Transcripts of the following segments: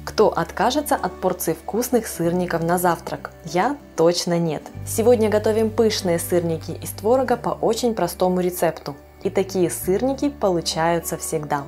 Кто откажется от порции вкусных сырников на завтрак? Я точно нет. Сегодня готовим пышные сырники из творога по очень простому рецепту. И такие сырники получаются всегда.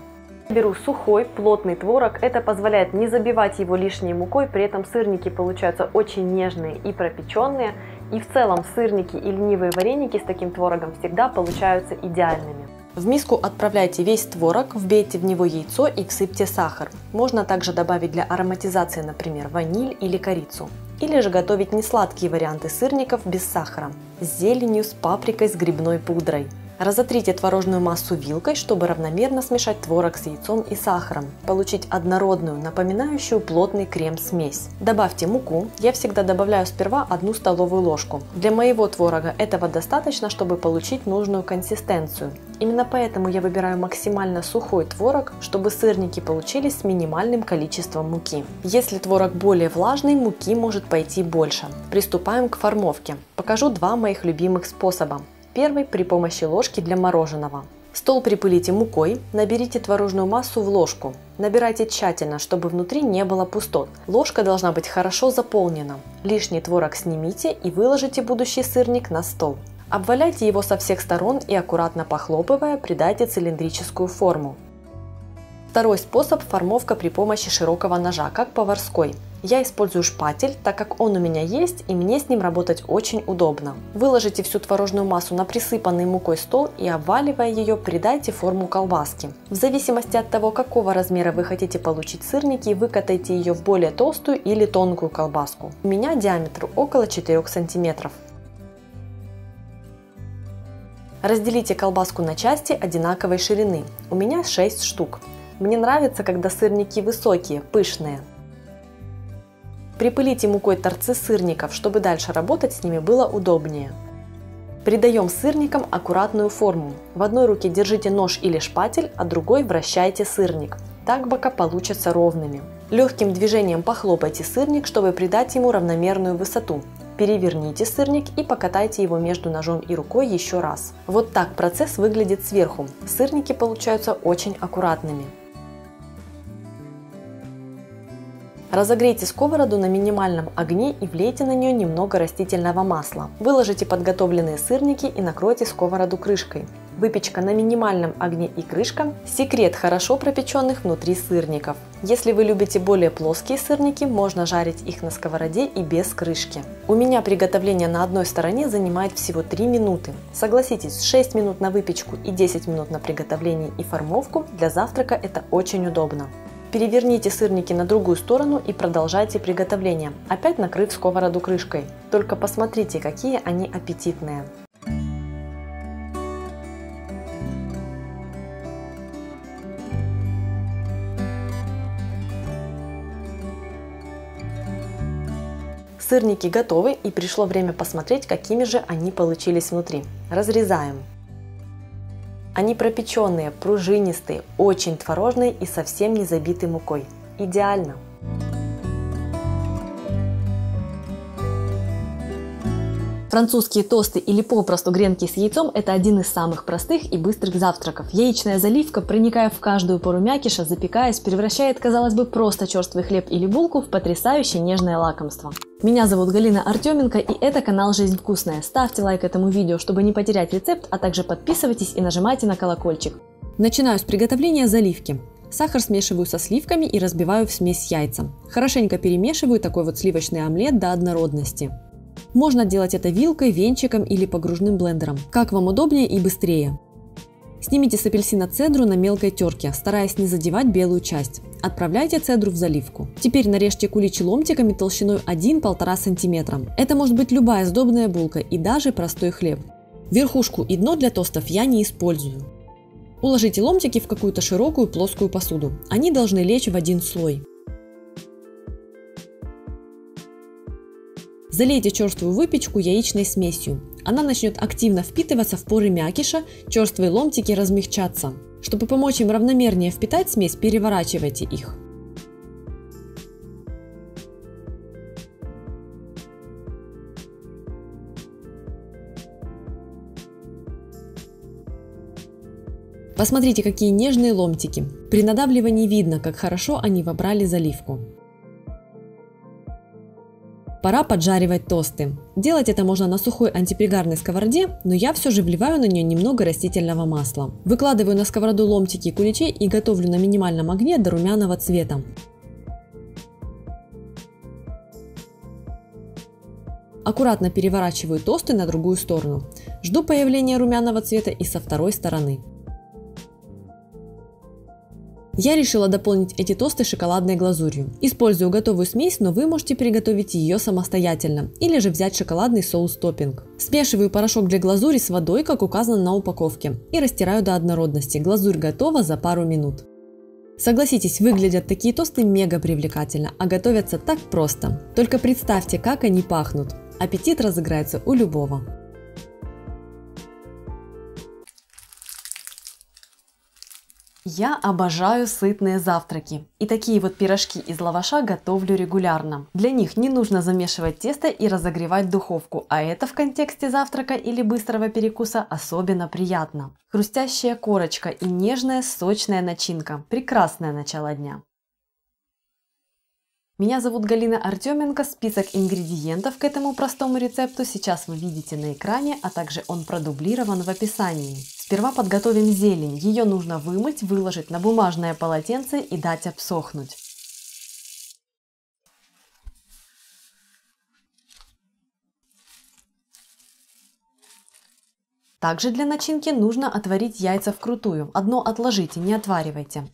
Беру сухой, плотный творог, это позволяет не забивать его лишней мукой, при этом сырники получаются очень нежные и пропеченные. И в целом сырники и ленивые вареники с таким творогом всегда получаются идеальными. В миску отправляйте весь творог, вбейте в него яйцо и всыпьте сахар. Можно также добавить для ароматизации, например, ваниль или корицу. Или же готовить несладкие варианты сырников без сахара, с зеленью, с паприкой, с грибной пудрой. Разотрите творожную массу вилкой, чтобы равномерно смешать творог с яйцом и сахаром, получить однородную, напоминающую плотный крем-смесь. Добавьте муку, я всегда добавляю сперва 1 столовую ложку. Для моего творога этого достаточно, чтобы получить нужную консистенцию. Именно поэтому я выбираю максимально сухой творог, чтобы сырники получились с минимальным количеством муки. Если творог более влажный, муки может пойти больше. Приступаем к формовке. Покажу 2 моих любимых способа. Первый при помощи ложки для мороженого. Стол припылите мукой, наберите творожную массу в ложку. Набирайте тщательно, чтобы внутри не было пустот. Ложка должна быть хорошо заполнена. Лишний творог снимите и выложите будущий сырник на стол. Обваляйте его со всех сторон и аккуратно похлопывая, придайте цилиндрическую форму. Второй способ – формовка при помощи широкого ножа, как поварской. Я использую шпатель, так как он у меня есть и мне с ним работать очень удобно. Выложите всю творожную массу на присыпанный мукой стол и, обваливая ее, придайте форму колбаски. В зависимости от того, какого размера вы хотите получить сырники, выкатайте ее в более толстую или тонкую колбаску. У меня диаметр около 4 см. Разделите колбаску на части одинаковой ширины. У меня 6 штук. Мне нравится, когда сырники высокие, пышные. Припылите мукой торцы сырников, чтобы дальше работать с ними было удобнее. Придаем сырникам аккуратную форму. В одной руке держите нож или шпатель, а другой вращайте сырник. Так бока получатся ровными. Легким движением похлопайте сырник, чтобы придать ему равномерную высоту. Переверните сырник и покатайте его между ножом и рукой еще раз. Вот так процесс выглядит сверху. Сырники получаются очень аккуратными. Разогрейте сковороду на минимальном огне и влейте на нее немного растительного масла. Выложите подготовленные сырники и накройте сковороду крышкой. Выпечка на минимальном огне и крышка – секрет хорошо пропеченных внутри сырников. Если вы любите более плоские сырники, можно жарить их на сковороде и без крышки. У меня приготовление на одной стороне занимает всего 3 минуты. Согласитесь, 6 минут на выпечку и 10 минут на приготовление и формовку для завтрака это очень удобно. Переверните сырники на другую сторону и продолжайте приготовление, опять накрыв сковороду крышкой. Только посмотрите, какие они аппетитные. Сырники готовы, и пришло время посмотреть, какими же они получились внутри. Разрезаем. Они пропеченные, пружинистые, очень творожные и совсем не забиты мукой. Идеально! Французские тосты или попросту гренки с яйцом – это один из самых простых и быстрых завтраков. Яичная заливка, проникая в каждую пору мякиша, запекаясь, превращает, казалось бы, просто черствый хлеб или булку в потрясающе нежное лакомство. Меня зовут Галина Артеменко, и это канал «Жизнь вкусная». Ставьте лайк этому видео, чтобы не потерять рецепт, а также подписывайтесь и нажимайте на колокольчик. Начинаю с приготовления заливки. Сахар смешиваю со сливками и разбиваю в смесь с яйцем. Хорошенько перемешиваю такой вот сливочный омлет до однородности. Можно делать это вилкой, венчиком или погружным блендером. Как вам удобнее и быстрее. Снимите с апельсина цедру на мелкой терке, стараясь не задевать белую часть. Отправляйте цедру в заливку. Теперь нарежьте куличи ломтиками толщиной 1–1,5 см. Это может быть любая сдобная булка и даже простой хлеб. Верхушку и дно для тостов я не использую. Уложите ломтики в какую-то широкую плоскую посуду. Они должны лечь в один слой. Залейте черствую выпечку яичной смесью. Она начнет активно впитываться в поры мякиша, черствые ломтики размягчатся. Чтобы помочь им равномернее впитать смесь, переворачивайте их. Посмотрите, какие нежные ломтики. При надавливании видно, как хорошо они вобрали заливку. Пора поджаривать тосты. Делать это можно на сухой антипригарной сковороде, но я все же вливаю на нее немного растительного масла. Выкладываю на сковороду ломтики куличей и готовлю на минимальном огне до румяного цвета. Аккуратно переворачиваю тосты на другую сторону. Жду появления румяного цвета и со второй стороны. Я решила дополнить эти тосты шоколадной глазурью. Использую готовую смесь, но вы можете приготовить ее самостоятельно или же взять шоколадный соус-топпинг. Смешиваю порошок для глазури с водой, как указано на упаковке, и растираю до однородности. Глазурь готова за пару минут. Согласитесь, выглядят такие тосты мега привлекательно, а готовятся так просто. Только представьте, как они пахнут. Аппетит разыграется у любого. Я обожаю сытные завтраки. И такие вот пирожки из лаваша готовлю регулярно. Для них не нужно замешивать тесто и разогревать духовку, а это в контексте завтрака или быстрого перекуса особенно приятно. Хрустящая корочка и нежная сочная начинка. Прекрасное начало дня. Меня зовут Галина Артеменко. Список ингредиентов к этому простому рецепту сейчас вы видите на экране, а также он продублирован в описании. Сперва подготовим зелень. Ее нужно вымыть, выложить на бумажное полотенце и дать обсохнуть. Также для начинки нужно отварить яйца вкрутую. Одно отложите, не отваривайте.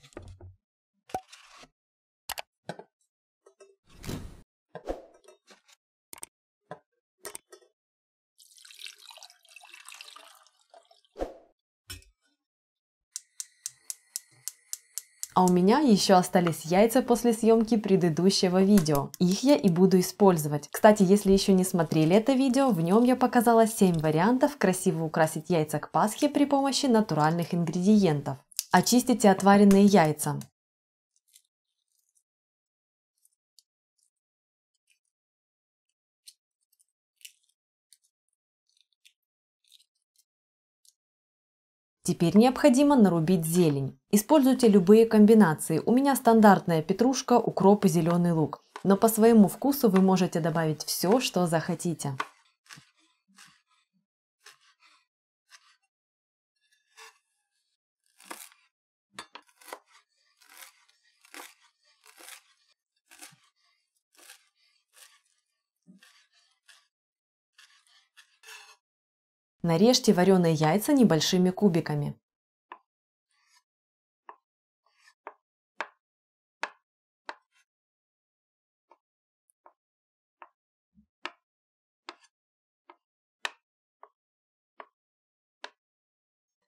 А у меня еще остались яйца после съемки предыдущего видео. Их я и буду использовать. Кстати, если еще не смотрели это видео, в нем я показала 7 вариантов красиво украсить яйца к Пасхе при помощи натуральных ингредиентов. Очистите отваренные яйца. Теперь необходимо нарубить зелень. Используйте любые комбинации. У меня стандартная петрушка, укроп и зеленый лук. Но по своему вкусу вы можете добавить все, что захотите. Нарежьте вареные яйца небольшими кубиками.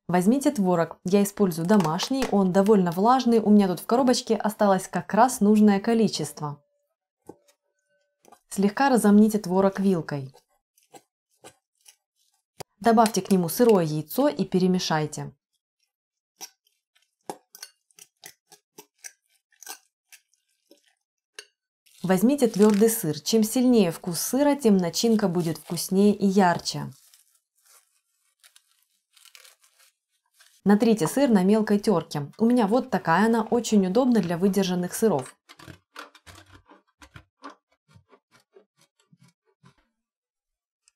Возьмите творог. Я использую домашний, он довольно влажный. У меня тут в коробочке осталось как раз нужное количество. Слегка разомните творог вилкой. Добавьте к нему сырое яйцо и перемешайте. Возьмите твердый сыр. Чем сильнее вкус сыра, тем начинка будет вкуснее и ярче. Натрите сыр на мелкой терке. У меня вот такая она, очень удобна для выдержанных сыров.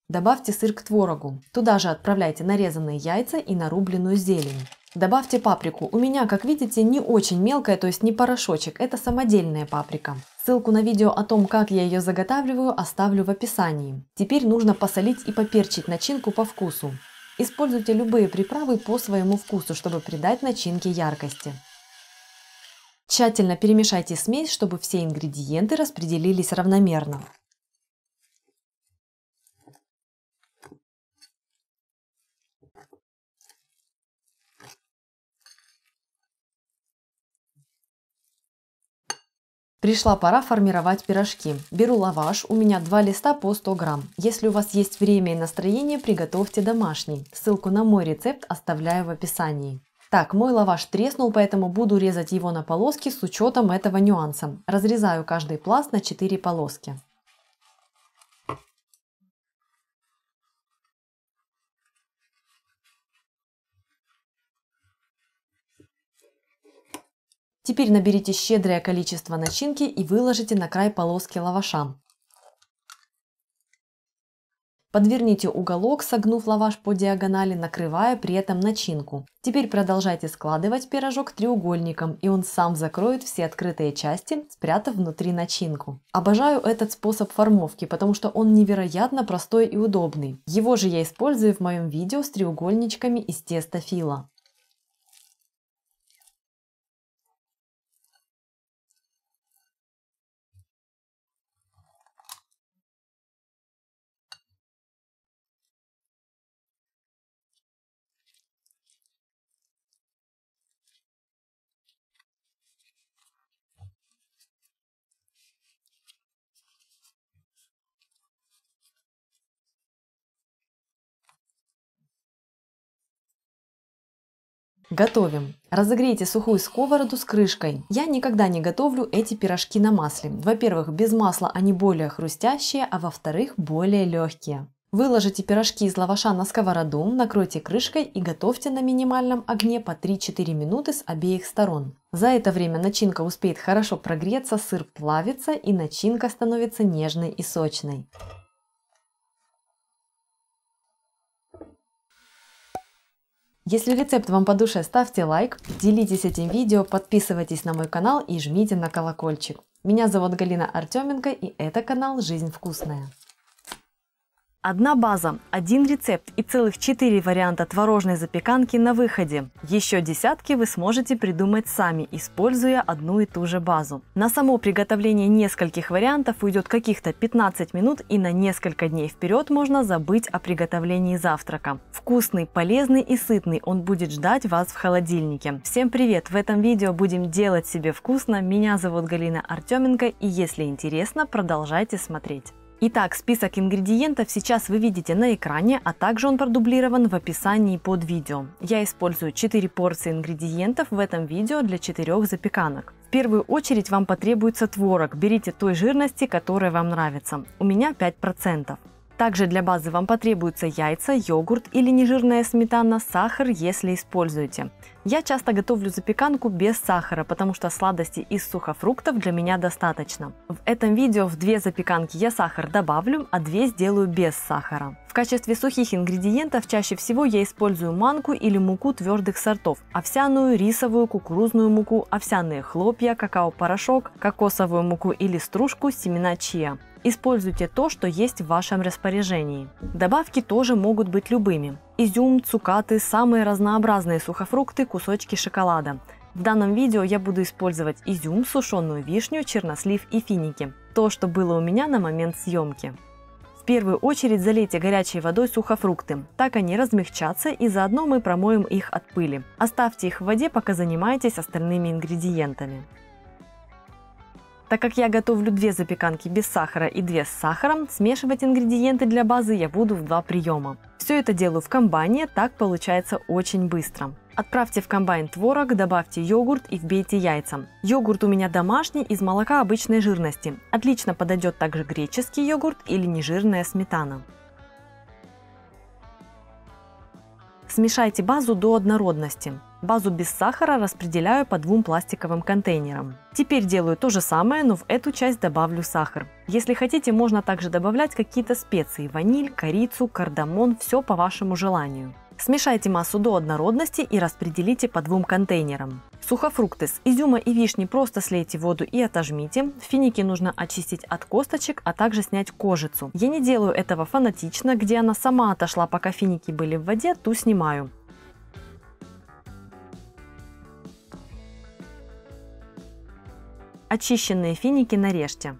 Добавьте сыр к творогу. Туда же отправляйте нарезанные яйца и нарубленную зелень. Добавьте паприку. У меня, как видите, не очень мелкая, то есть не порошочек. Это самодельная паприка. Ссылку на видео о том, как я ее заготавливаю, оставлю в описании. Теперь нужно посолить и поперчить начинку по вкусу. Используйте любые приправы по своему вкусу, чтобы придать начинке яркости. Тщательно перемешайте смесь, чтобы все ингредиенты распределились равномерно. Пришла пора формировать пирожки. Беру лаваш, у меня 2 листа по 100 грамм. Если у вас есть время и настроение, приготовьте домашний. Ссылку на мой рецепт оставляю в описании. Так, мой лаваш треснул, поэтому буду резать его на полоски с учетом этого нюанса. Разрезаю каждый пласт на 4 полоски. Теперь наберите щедрое количество начинки и выложите на край полоски лаваша. Подверните уголок, согнув лаваш по диагонали, накрывая при этом начинку. Теперь продолжайте складывать пирожок треугольником, и он сам закроет все открытые части, спрятав внутри начинку. Обожаю этот способ формовки, потому что он невероятно простой и удобный. Его же я использую в моем видео с треугольничками из теста фила. Готовим. Разогрейте сухую сковороду с крышкой. Я никогда не готовлю эти пирожки на масле. Во-первых, без масла они более хрустящие, а во-вторых, более легкие. Выложите пирожки из лаваша на сковороду, накройте крышкой и готовьте на минимальном огне по 3-4 минуты с обеих сторон. За это время начинка успеет хорошо прогреться, сыр плавится и начинка становится нежной и сочной. Если рецепт вам по душе, ставьте лайк, делитесь этим видео, подписывайтесь на мой канал и жмите на колокольчик. Меня зовут Галина Артеменко, и это канал «Жизнь вкусная». Одна база, один рецепт и целых 4 варианта творожной запеканки на выходе. Еще десятки вы сможете придумать сами, используя одну и ту же базу. На само приготовление нескольких вариантов уйдет каких-то 15 минут, и на несколько дней вперед можно забыть о приготовлении завтрака. Вкусный, полезный и сытный он будет ждать вас в холодильнике. Всем привет! В этом видео будем делать себе вкусно. Меня зовут Галина Артеменко, и если интересно, продолжайте смотреть. Итак, список ингредиентов сейчас вы видите на экране, а также он продублирован в описании под видео. Я использую 4 порции ингредиентов в этом видео для 4 запеканок. В первую очередь вам потребуется творог, берите той жирности, которая вам нравится. У меня 5%. Также для базы вам потребуются яйца, йогурт или нежирная сметана, сахар, если используете. Я часто готовлю запеканку без сахара, потому что сладостей из сухофруктов для меня достаточно. В этом видео в 2 запеканки я сахар добавлю, а 2 сделаю без сахара. В качестве сухих ингредиентов чаще всего я использую манку или муку твердых сортов, овсяную, рисовую, кукурузную муку, овсяные хлопья, какао-порошок, кокосовую муку или стружку, семена чиа. Используйте то, что есть в вашем распоряжении. Добавки тоже могут быть любыми. Изюм, цукаты, самые разнообразные сухофрукты, кусочки шоколада. В данном видео я буду использовать изюм, сушеную вишню, чернослив и финики. То, что было у меня на момент съемки. В первую очередь залейте горячей водой сухофрукты. Так они размягчатся, и заодно мы промоем их от пыли. Оставьте их в воде, пока занимаетесь остальными ингредиентами. Так как я готовлю 2 запеканки без сахара и 2 с сахаром, смешивать ингредиенты для базы я буду в 2 приема. Все это делаю в комбайне, так получается очень быстро. Отправьте в комбайн творог, добавьте йогурт и вбейте яйца. Йогурт у меня домашний, из молока обычной жирности. Отлично подойдет также греческий йогурт или нежирная сметана. Смешайте базу до однородности. Базу без сахара распределяю по 2 пластиковым контейнерам. Теперь делаю то же самое, но в эту часть добавлю сахар. Если хотите, можно также добавлять какие-то специи: ваниль, корицу, кардамон, все по вашему желанию. Смешайте массу до однородности и распределите по 2 контейнерам. Сухофрукты с изюма и вишни просто слейте воду и отожмите. Финики нужно очистить от косточек, а также снять кожицу. Я не делаю этого фанатично, где она сама отошла, пока финики были в воде, ту снимаю. Очищенные финики нарежьте.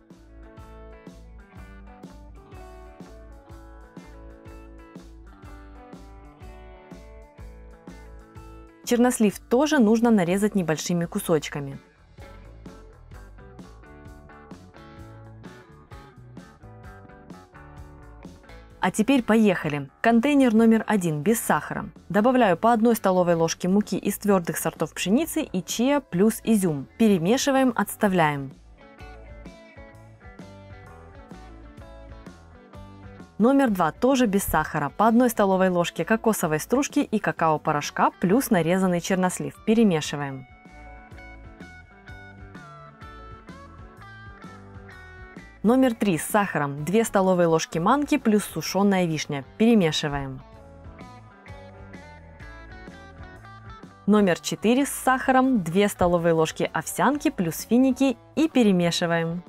Чернослив тоже нужно нарезать небольшими кусочками. А теперь поехали. Контейнер номер 1 без сахара. Добавляю по 1 столовой ложке муки из твердых сортов пшеницы и чиа плюс изюм. Перемешиваем, отставляем. Номер 2 тоже без сахара. По 1 столовой ложке кокосовой стружки и какао-порошка плюс нарезанный чернослив. Перемешиваем. Номер 3 с сахаром 2 столовые ложки манки плюс сушеная вишня. Перемешиваем. Номер 4 с сахаром 2 столовые ложки овсянки плюс финики и перемешиваем.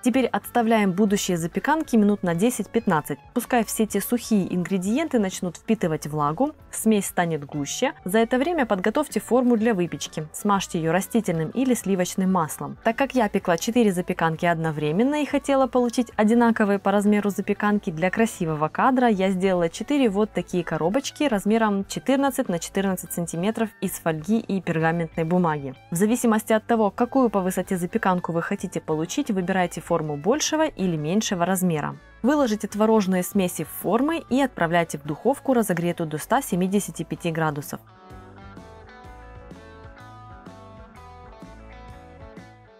Теперь отставляем будущие запеканки минут на 10-15. Пускай все те сухие ингредиенты начнут впитывать влагу, смесь станет гуще. За это время подготовьте форму для выпечки. Смажьте ее растительным или сливочным маслом. Так как я пекла 4 запеканки одновременно и хотела получить одинаковые по размеру запеканки для красивого кадра, я сделала 4 вот такие коробочки размером 14 на 14 сантиметров из фольги и пергаментной бумаги. В зависимости от того, какую по высоте запеканку вы хотите получить, выбирайте форму большего или меньшего размера. Выложите творожные смеси в формы и отправляйте в духовку, разогретую до 175 градусов.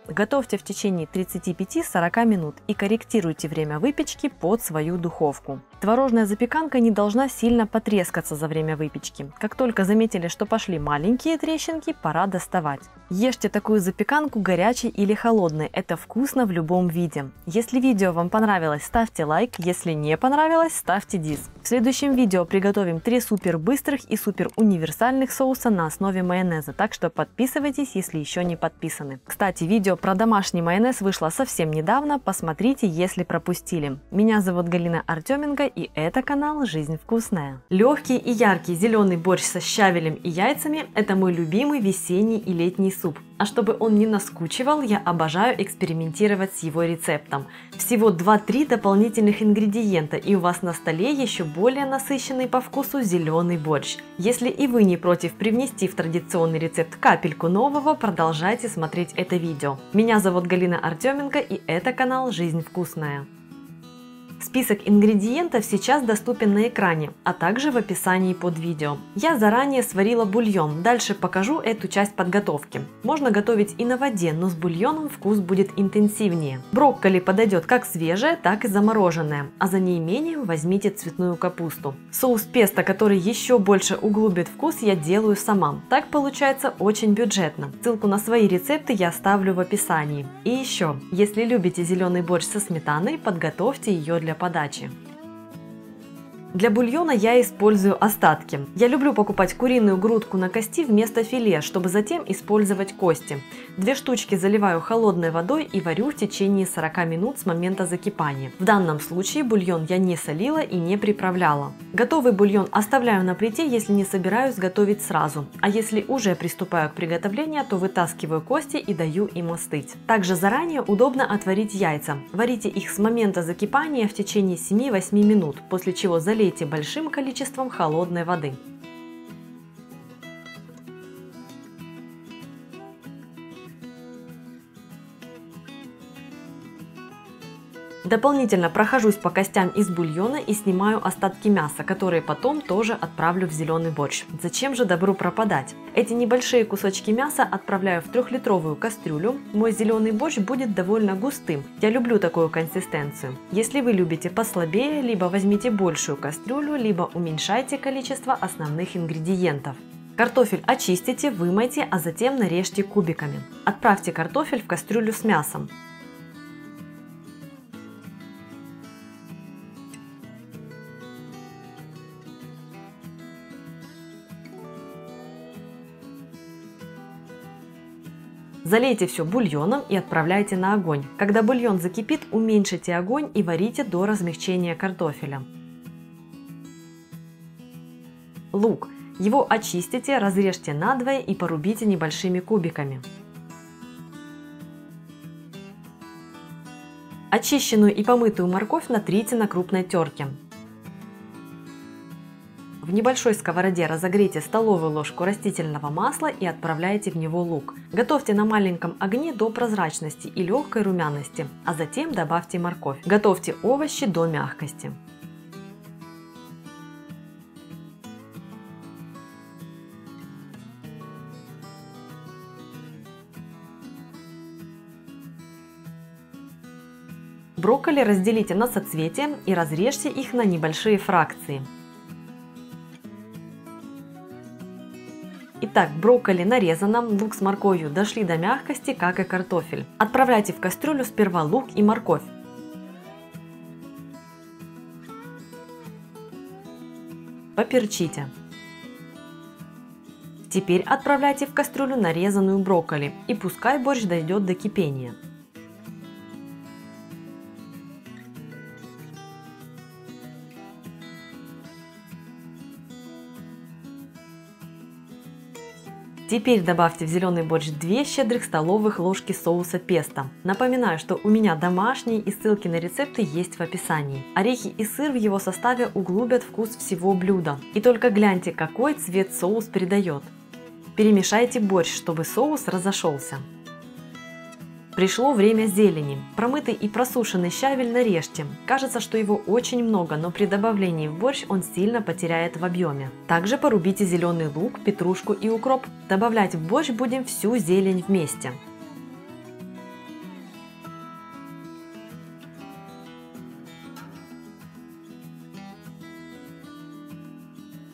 Готовьте в течение 35-40 минут и корректируйте время выпечки под свою духовку. Творожная запеканка не должна сильно потрескаться за время выпечки. Как только заметили, что пошли маленькие трещинки, пора доставать. Ешьте такую запеканку горячей или холодной, это вкусно в любом виде. Если видео вам понравилось, ставьте лайк, если не понравилось, ставьте дизлайк. В следующем видео приготовим 3 супер быстрых и супер универсальных соуса на основе майонеза, так что подписывайтесь, если еще не подписаны. Кстати, видео про домашний майонез вышло совсем недавно, посмотрите, если пропустили. Меня зовут Галина Артеменко, и это канал «Жизнь вкусная». Легкий и яркий зеленый борщ со щавелем и яйцами – это мой любимый весенний и летний суп. А чтобы он не наскучивал, я обожаю экспериментировать с его рецептом. Всего 2-3 дополнительных ингредиента, и у вас на столе еще более насыщенный по вкусу зеленый борщ. Если и вы не против привнести в традиционный рецепт капельку нового, продолжайте смотреть это видео. Меня зовут Галина Артеменко, и это канал «Жизнь вкусная». Список ингредиентов сейчас доступен на экране, а также в описании под видео. Я заранее сварила бульон, дальше покажу эту часть подготовки. Можно готовить и на воде, но с бульоном вкус будет интенсивнее. Брокколи подойдет как свежее, так и замороженное, а за неимением возьмите цветную капусту. Соус песто, который еще больше углубит вкус, я делаю сама. Так получается очень бюджетно. Ссылку на свои рецепты я оставлю в описании. И еще, если любите зеленый борщ со сметаной, подготовьте ее для подачи. Для бульона я использую остатки. Я люблю покупать куриную грудку на кости вместо филе, чтобы затем использовать кости. 2 штучки заливаю холодной водой и варю в течение 40 минут с момента закипания. В данном случае бульон я не солила и не приправляла. Готовый бульон оставляю на плите, если не собираюсь готовить сразу. А если уже приступаю к приготовлению, то вытаскиваю кости и даю им остыть. Также заранее удобно отварить яйца. Варите их с момента закипания в течение 7-8 минут, после чего залейте большим количеством холодной воды. Дополнительно прохожусь по костям из бульона и снимаю остатки мяса, которые потом тоже отправлю в зеленый борщ. Зачем же добру пропадать? Эти небольшие кусочки мяса отправляю в 3-литровую кастрюлю. Мой зеленый борщ будет довольно густым. Я люблю такую консистенцию. Если вы любите послабее, либо возьмите большую кастрюлю, либо уменьшайте количество основных ингредиентов. Картофель очистите, вымойте, а затем нарежьте кубиками. Отправьте картофель в кастрюлю с мясом. Залейте все бульоном и отправляйте на огонь. Когда бульон закипит, уменьшите огонь и варите до размягчения картофеля. Лук. Его очистите, разрежьте надвое и порубите небольшими кубиками. Очищенную и помытую морковь натрите на крупной терке. В небольшой сковороде разогрейте столовую ложку растительного масла и отправляйте в него лук. Готовьте на маленьком огне до прозрачности и легкой румяности, а затем добавьте морковь. Готовьте овощи до мягкости. Брокколи разделите на соцветия и разрежьте их на небольшие фракции. Итак, брокколи нарезано, лук с морковью дошли до мягкости, как и картофель. Отправляйте в кастрюлю сперва лук и морковь. Поперчите. Теперь отправляйте в кастрюлю нарезанную брокколи и пускай борщ дойдет до кипения. Теперь добавьте в зеленый борщ 2 щедрых столовых ложки соуса песто. Напоминаю, что у меня домашний и ссылки на рецепты есть в описании. Орехи и сыр в его составе углубят вкус всего блюда. И только гляньте, какой цвет соус придает. Перемешайте борщ, чтобы соус разошелся. Пришло время зелени. Промытый и просушенный щавель нарежьте. Кажется, что его очень много, но при добавлении в борщ он сильно потеряет в объеме. Также порубите зеленый лук, петрушку и укроп. Добавлять в борщ будем всю зелень вместе.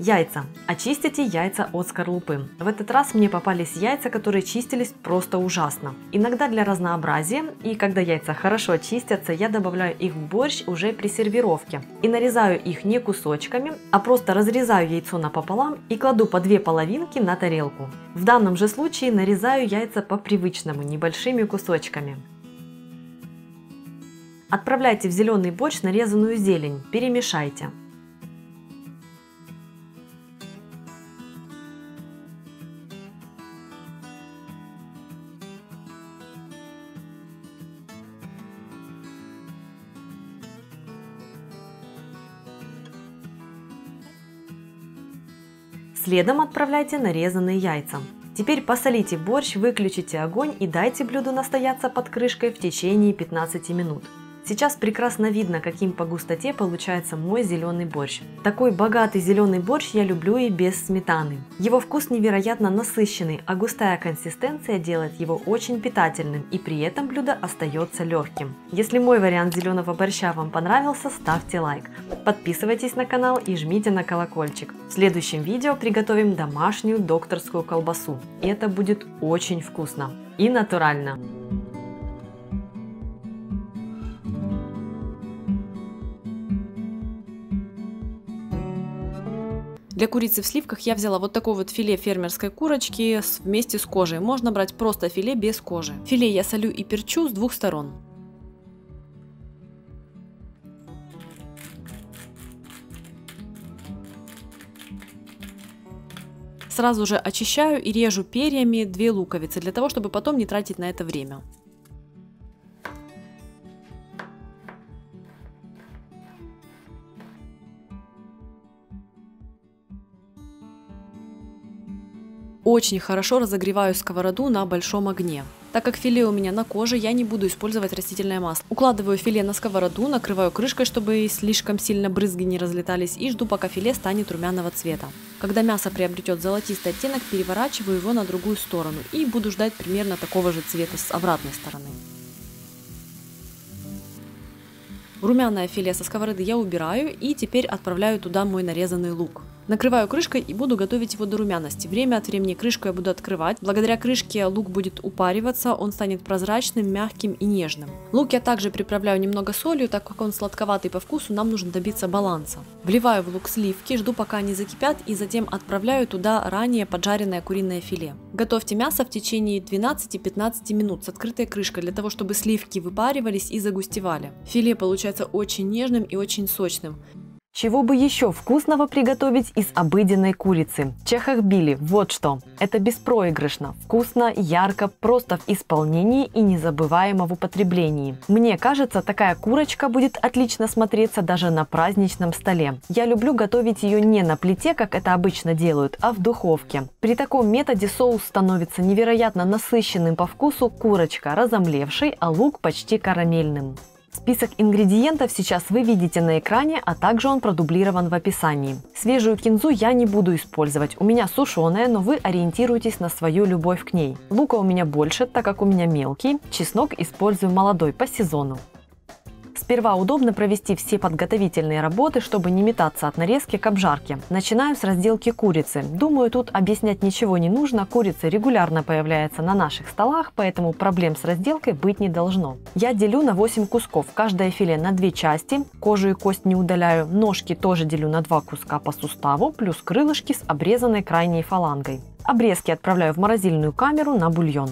Яйца. Очистите яйца от скорлупы. В этот раз мне попались яйца, которые чистились просто ужасно. Иногда для разнообразия, и когда яйца хорошо чистятся, я добавляю их в борщ уже при сервировке. И нарезаю их не кусочками, а просто разрезаю яйцо напополам и кладу по 2 половинки на тарелку. В данном же случае нарезаю яйца по привычному, небольшими кусочками. Отправляйте в зеленый борщ нарезанную зелень, перемешайте. Следом отправляйте нарезанные яйца. Теперь посолите борщ, выключите огонь и дайте блюду настояться под крышкой в течение 15 минут. Сейчас прекрасно видно, каким по густоте получается мой зеленый борщ. Такой богатый зеленый борщ я люблю и без сметаны. Его вкус невероятно насыщенный, а густая консистенция делает его очень питательным и при этом блюдо остается легким. Если мой вариант зеленого борща вам понравился, ставьте лайк. Подписывайтесь на канал и жмите на колокольчик. В следующем видео приготовим домашнюю докторскую колбасу. И это будет очень вкусно и натурально. Для курицы в сливках я взяла вот такое вот филе фермерской курочки вместе с кожей. Можно брать просто филе без кожи. Филе я солю и перчу с 2 сторон. Сразу же очищаю и режу перьями 2 луковицы, для того, чтобы потом не тратить на это время. Очень хорошо разогреваю сковороду на большом огне. Так как филе у меня на коже, я не буду использовать растительное масло. Укладываю филе на сковороду, накрываю крышкой, чтобы слишком сильно брызги не разлетались, и жду, пока филе станет румяного цвета. Когда мясо приобретет золотистый оттенок, переворачиваю его на другую сторону и буду ждать примерно такого же цвета с обратной стороны. Румяное филе со сковороды я убираю и теперь отправляю туда мой нарезанный лук. Накрываю крышкой и буду готовить его до румяности. Время от времени крышку я буду открывать. Благодаря крышке лук будет упариваться, он станет прозрачным, мягким и нежным. Лук я также приправляю немного солью, так как он сладковатый по вкусу, нам нужно добиться баланса. Вливаю в лук сливки, жду пока они закипят и затем отправляю туда ранее поджаренное куриное филе. Готовьте мясо в течение 12-15 минут с открытой крышкой, для того чтобы сливки выпаривались и загустевали. Филе получается очень нежным и очень сочным. Чего бы еще вкусного приготовить из обыденной курицы? Чехохбили, вот что. Это беспроигрышно, вкусно, ярко, просто в исполнении и незабываемо в употреблении. Мне кажется, такая курочка будет отлично смотреться даже на праздничном столе. Я люблю готовить ее не на плите, как это обычно делают, а в духовке. При таком методе соус становится невероятно насыщенным по вкусу, курочка разомлевшей, а лук почти карамельным. Список ингредиентов сейчас вы видите на экране, а также он продублирован в описании. Свежую кинзу я не буду использовать, у меня сушеная, но вы ориентируйтесь на свою любовь к ней. Лука у меня больше, так как у меня мелкий, чеснок использую молодой по сезону. Сперва удобно провести все подготовительные работы, чтобы не метаться от нарезки к обжарке. Начинаю с разделки курицы. Думаю, тут объяснять ничего не нужно. Курица регулярно появляется на наших столах, поэтому проблем с разделкой быть не должно. Я делю на 8 кусков. Каждое филе на 2 части. Кожу и кость не удаляю. Ножки тоже делю на 2 куска по суставу, плюс крылышки с обрезанной крайней фалангой. Обрезки отправляю в морозильную камеру на бульон.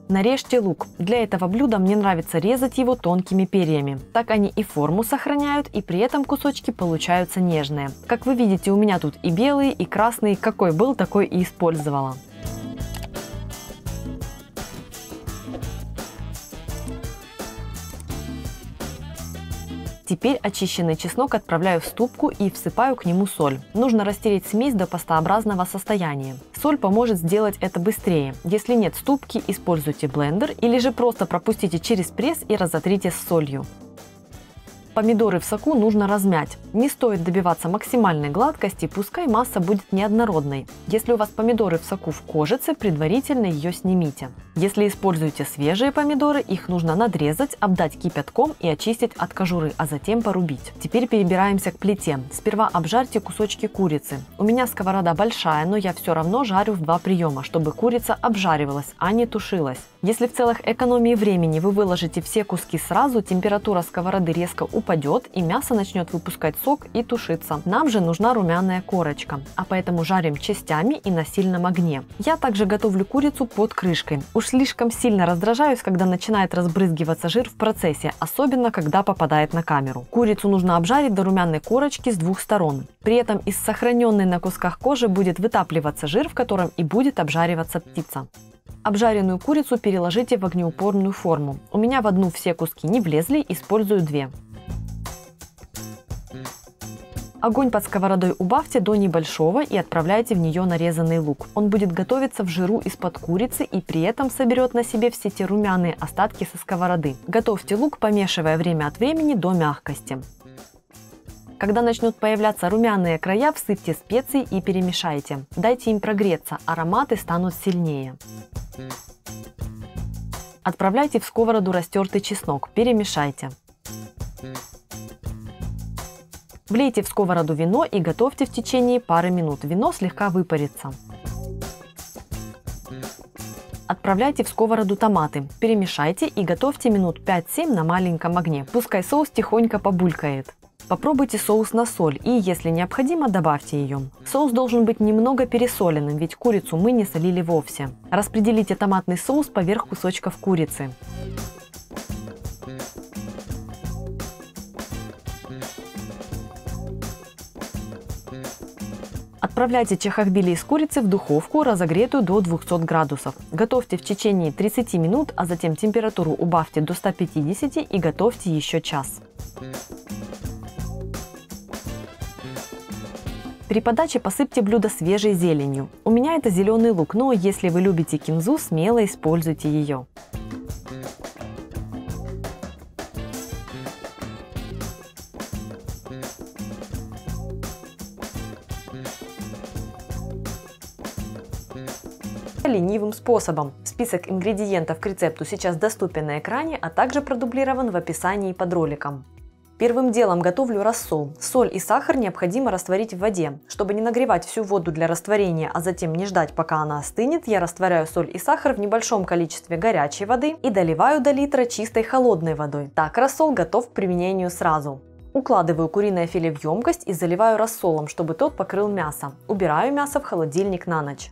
Нарежьте лук. Для этого блюда мне нравится резать его тонкими перьями. Так они и форму сохраняют, и при этом кусочки получаются нежные. Как вы видите, у меня тут и белый, и красный. Какой был, такой и использовала. Теперь очищенный чеснок отправляю в ступку и всыпаю к нему соль. Нужно растереть смесь до пастообразного состояния. Соль поможет сделать это быстрее. Если нет ступки, используйте блендер или же просто пропустите через пресс и разотрите с солью. Помидоры в соку нужно размять. Не стоит добиваться максимальной гладкости, пускай масса будет неоднородной. Если у вас помидоры в соку в кожице, предварительно ее снимите. Если используете свежие помидоры, их нужно надрезать, обдать кипятком и очистить от кожуры, а затем порубить. Теперь перебираемся к плите. Сперва обжарьте кусочки курицы. У меня сковорода большая, но я все равно жарю в 2 приема, чтобы курица обжаривалась, а не тушилась. Если в целях экономии времени вы выложите все куски сразу, температура сковороды резко упадет и мясо начнет выпускать сок и тушиться. Нам же нужна румяная корочка, а поэтому жарим частями и на сильном огне. Я также готовлю курицу под крышкой. Уж слишком сильно раздражаюсь, когда начинает разбрызгиваться жир в процессе, особенно когда попадает на камеру. Курицу нужно обжарить до румяной корочки с 2 сторон. При этом из сохраненной на кусках кожи будет вытапливаться жир, в котором и будет обжариваться птица. Обжаренную курицу переложите в огнеупорную форму. У меня в одну все куски не влезли, использую 2. Огонь под сковородой убавьте до небольшого и отправляйте в нее нарезанный лук. Он будет готовиться в жиру из-под курицы и при этом соберет на себе все те румяные остатки со сковороды. Готовьте лук, помешивая время от времени до мягкости. Когда начнут появляться румяные края, всыпьте специи и перемешайте. Дайте им прогреться, ароматы станут сильнее. Отправляйте в сковороду растертый чеснок, перемешайте. Влейте в сковороду вино и готовьте в течение пары минут. Вино слегка выпарится. Отправляйте в сковороду томаты, перемешайте и готовьте минут 5-7 на маленьком огне. Пускай соус тихонько побулькает. Попробуйте соус на соль и, если необходимо, добавьте ее. Соус должен быть немного пересоленным, ведь курицу мы не солили вовсе. Распределите томатный соус поверх кусочков курицы. Отправляйте чахохбили из курицы в духовку, разогретую до 200 градусов. Готовьте в течение 30 минут, а затем температуру убавьте до 150 и готовьте еще час. При подаче посыпьте блюдо свежей зеленью. У меня это зеленый лук, но если вы любите кинзу, смело используйте ее. Ленивым способом. Список ингредиентов к рецепту сейчас доступен на экране, а также продублирован в описании под роликом. Первым делом готовлю рассол. Соль и сахар необходимо растворить в воде. Чтобы не нагревать всю воду для растворения, а затем не ждать, пока она остынет, я растворяю соль и сахар в небольшом количестве горячей воды и доливаю до литра чистой холодной водой. Так рассол готов к применению сразу. Укладываю куриное филе в емкость и заливаю рассолом, чтобы тот покрыл мясо. Убираю мясо в холодильник на ночь.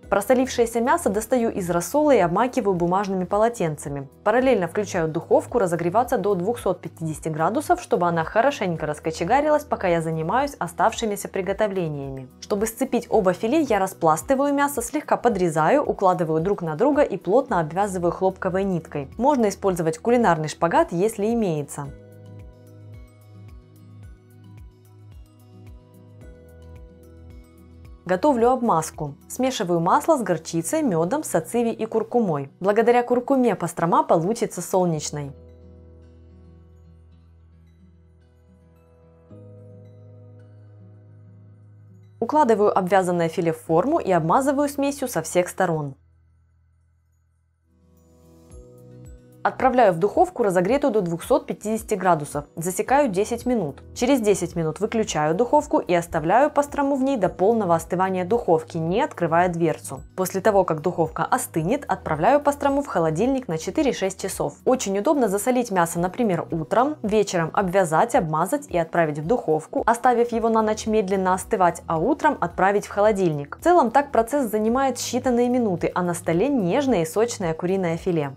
Просолившееся мясо достаю из рассола и обмакиваю бумажными полотенцами. Параллельно включаю духовку разогреваться до 250 градусов, чтобы она хорошенько раскочегарилась, пока я занимаюсь оставшимися приготовлениями. Чтобы сцепить оба филе, я распластываю мясо, слегка подрезаю, укладываю друг на друга и плотно обвязываю хлопковой ниткой. Можно использовать кулинарный шпагат, если имеется. Готовлю обмазку. Смешиваю масло с горчицей, медом, сациви и куркумой. Благодаря куркуме пастрома получится солнечной. Укладываю обвязанное филе в форму и обмазываю смесью со всех сторон. Отправляю в духовку, разогретую до 250 градусов. Засекаю 10 минут. Через 10 минут выключаю духовку и оставляю пастрому в ней до полного остывания духовки, не открывая дверцу. После того, как духовка остынет, отправляю пастрому в холодильник на 4-6 часов. Очень удобно засолить мясо, например, утром, вечером обвязать, обмазать и отправить в духовку, оставив его на ночь медленно остывать, а утром отправить в холодильник. В целом так процесс занимает считанные минуты, а на столе нежное и сочное куриное филе.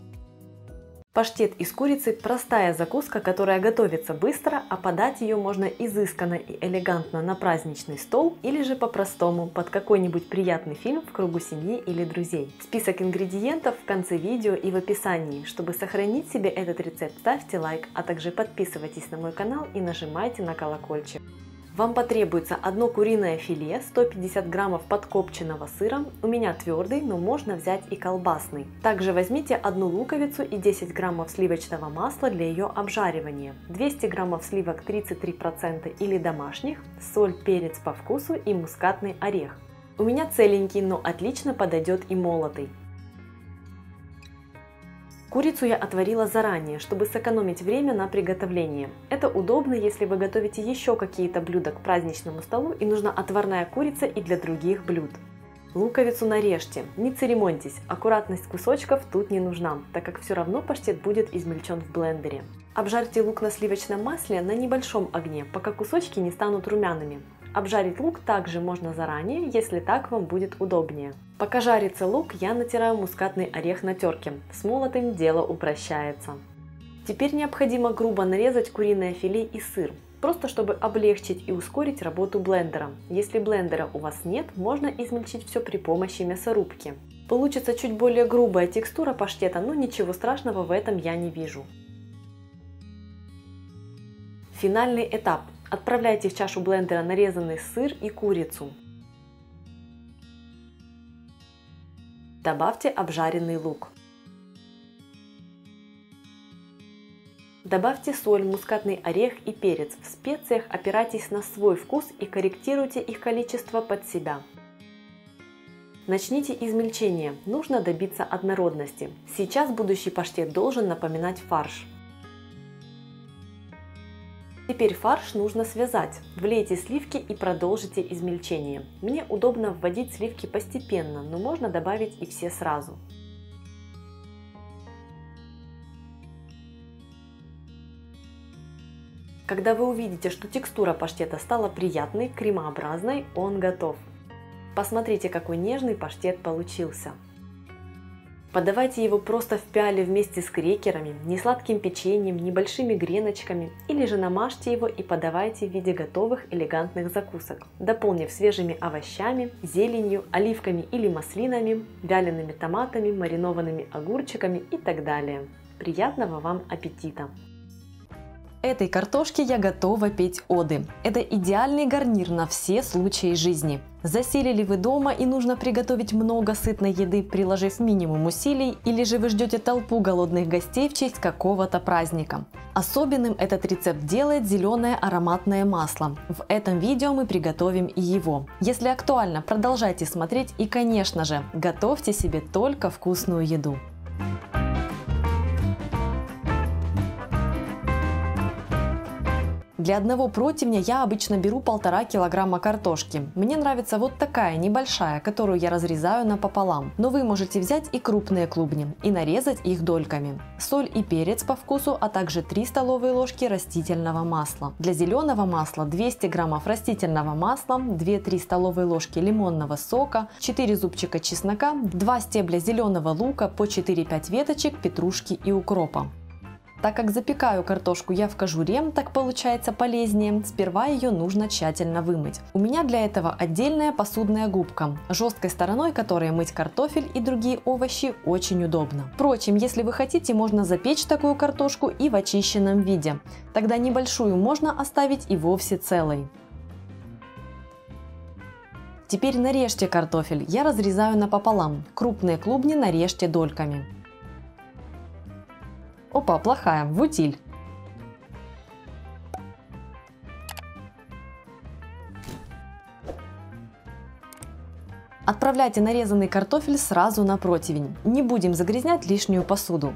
Паштет из курицы – простая закуска, которая готовится быстро, а подать ее можно изысканно и элегантно на праздничный стол или же по-простому под какой-нибудь приятный фильм в кругу семьи или друзей. Список ингредиентов в конце видео и в описании. Чтобы сохранить себе этот рецепт, ставьте лайк, а также подписывайтесь на мой канал и нажимайте на колокольчик. Вам потребуется одно куриное филе, 150 граммов подкопченного сыра, у меня твердый, но можно взять и колбасный. Также возьмите одну луковицу и 10 граммов сливочного масла для ее обжаривания, 200 граммов сливок 33% или домашних, соль, перец по вкусу и мускатный орех. У меня целенький, но отлично подойдет и молотый. Курицу я отварила заранее, чтобы сэкономить время на приготовление. Это удобно, если вы готовите еще какие-то блюда к праздничному столу и нужна отварная курица и для других блюд. Луковицу нарежьте, не церемоньтесь, аккуратность кусочков тут не нужна, так как все равно паштет будет измельчен в блендере. Обжарьте лук на сливочном масле на небольшом огне, пока кусочки не станут румяными. Обжарить лук также можно заранее, если так вам будет удобнее. Пока жарится лук, я натираю мускатный орех на терке. С молотым дело упрощается. Теперь необходимо грубо нарезать куриное филе и сыр, просто чтобы облегчить и ускорить работу блендера. Если блендера у вас нет, можно измельчить все при помощи мясорубки. Получится чуть более грубая текстура паштета, но ничего страшного в этом я не вижу. Финальный этап. Отправляйте в чашу блендера нарезанный сыр и курицу. Добавьте обжаренный лук. Добавьте соль, мускатный орех и перец. В специях опирайтесь на свой вкус и корректируйте их количество под себя. Начните измельчение. Нужно добиться однородности. Сейчас будущий паштет должен напоминать фарш. Теперь фарш нужно связать. Влейте сливки и продолжите измельчение. Мне удобно вводить сливки постепенно, но можно добавить и все сразу. Когда вы увидите, что текстура паштета стала приятной, кремообразной, он готов. Посмотрите, какой нежный паштет получился. Подавайте его просто в пиале вместе с крекерами, несладким печеньем, небольшими греночками, или же намажьте его и подавайте в виде готовых элегантных закусок, дополнив свежими овощами, зеленью, оливками или маслинами, вялеными томатами, маринованными огурчиками и так далее. Приятного вам аппетита! Этой картошке я готова петь оды. Это идеальный гарнир на все случаи жизни. Засели ли вы дома и нужно приготовить много сытной еды, приложив минимум усилий, или же вы ждете толпу голодных гостей в честь какого-то праздника? Особенным этот рецепт делает зеленое ароматное масло. В этом видео мы приготовим и его. Если актуально, продолжайте смотреть и, конечно же, готовьте себе только вкусную еду. Для одного противня я обычно беру 1,5 килограмма картошки. Мне нравится вот такая небольшая, которую я разрезаю напополам. Но вы можете взять и крупные клубни и нарезать их дольками. Соль и перец по вкусу, а также 3 столовые ложки растительного масла. Для зеленого масла 200 граммов растительного масла, 2-3 столовые ложки лимонного сока, 4 зубчика чеснока, 2 стебля зеленого лука, по 4-5 веточек петрушки и укропа. Так как запекаю картошку я в кожуре, так получается полезнее, сперва ее нужно тщательно вымыть. У меня для этого отдельная посудная губка, жесткой стороной которой мыть картофель и другие овощи очень удобно. Впрочем, если вы хотите, можно запечь такую картошку и в очищенном виде. Тогда небольшую можно оставить и вовсе целой. Теперь нарежьте картофель, я разрезаю напополам, крупные клубни нарежьте дольками. Опа, плохая, в утиль. Отправляйте нарезанный картофель сразу на противень. Не будем загрязнять лишнюю посуду.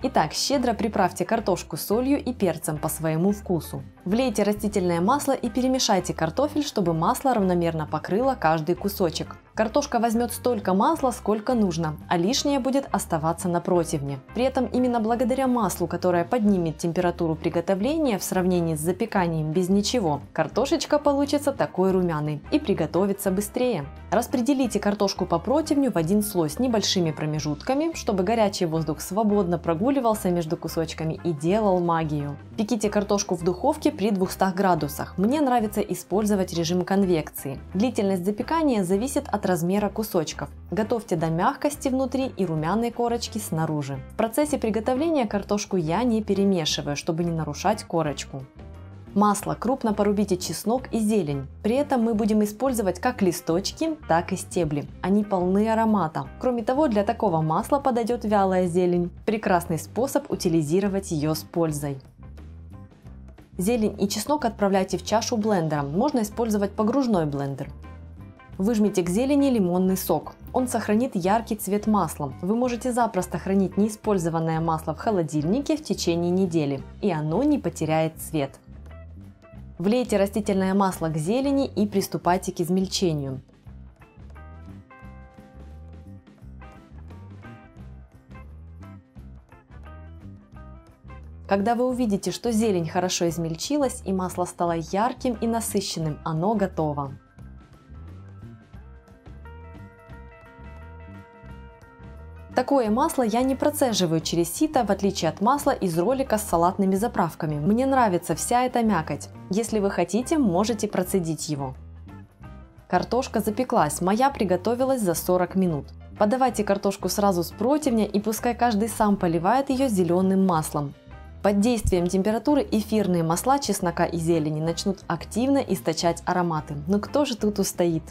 Итак, щедро приправьте картошку солью и перцем по своему вкусу. Влейте растительное масло и перемешайте картофель, чтобы масло равномерно покрыло каждый кусочек. Картошка возьмет столько масла, сколько нужно, а лишнее будет оставаться на противне. При этом именно благодаря маслу, которое поднимет температуру приготовления в сравнении с запеканием без ничего, картошечка получится такой румяной и приготовится быстрее. Распределите картошку по противню в один слой с небольшими промежутками, чтобы горячий воздух свободно прогуливался между кусочками и делал магию. Пеките картошку в духовке при 200 градусах. Мне нравится использовать режим конвекции. Длительность запекания зависит от размера кусочков. Готовьте до мягкости внутри и румяной корочки снаружи. В процессе приготовления картошку я не перемешиваю, чтобы не нарушать корочку. Масло крупно порубите чеснок и зелень. При этом мы будем использовать как листочки, так и стебли. Они полны аромата. Кроме того, для такого масла подойдет вялая зелень. Прекрасный способ утилизировать ее с пользой. Зелень и чеснок отправляйте в чашу блендером. Можно использовать погружной блендер. Выжмите к зелени лимонный сок. Он сохранит яркий цвет масла. Вы можете запросто хранить неиспользованное масло в холодильнике в течение недели, и оно не потеряет цвет. Влейте растительное масло к зелени и приступайте к измельчению. Когда вы увидите, что зелень хорошо измельчилась и масло стало ярким и насыщенным, оно готово. Такое масло я не процеживаю через сито, в отличие от масла из ролика с салатными заправками. Мне нравится вся эта мякоть. Если вы хотите, можете процедить его. Картошка запеклась, моя приготовилась за 40 минут. Подавайте картошку сразу с противня и пускай каждый сам поливает ее зеленым маслом. Под действием температуры эфирные масла чеснока и зелени начнут активно источать ароматы. Но кто же тут устоит?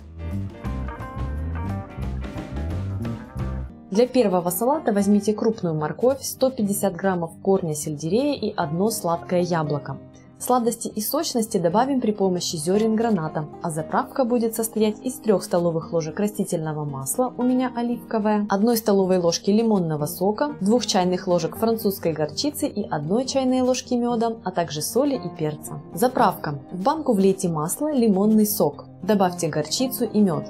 Для первого салата возьмите крупную морковь, 150 граммов корня сельдерея и одно сладкое яблоко. Сладости и сочности добавим при помощи зерен граната, а заправка будет состоять из 3 столовых ложек растительного масла, у меня оливковое, 1 столовой ложки лимонного сока, 2 чайных ложек французской горчицы и 1 чайной ложки меда, а также соли и перца. Заправка. В банку влейте масло, лимонный сок. Добавьте горчицу и мед.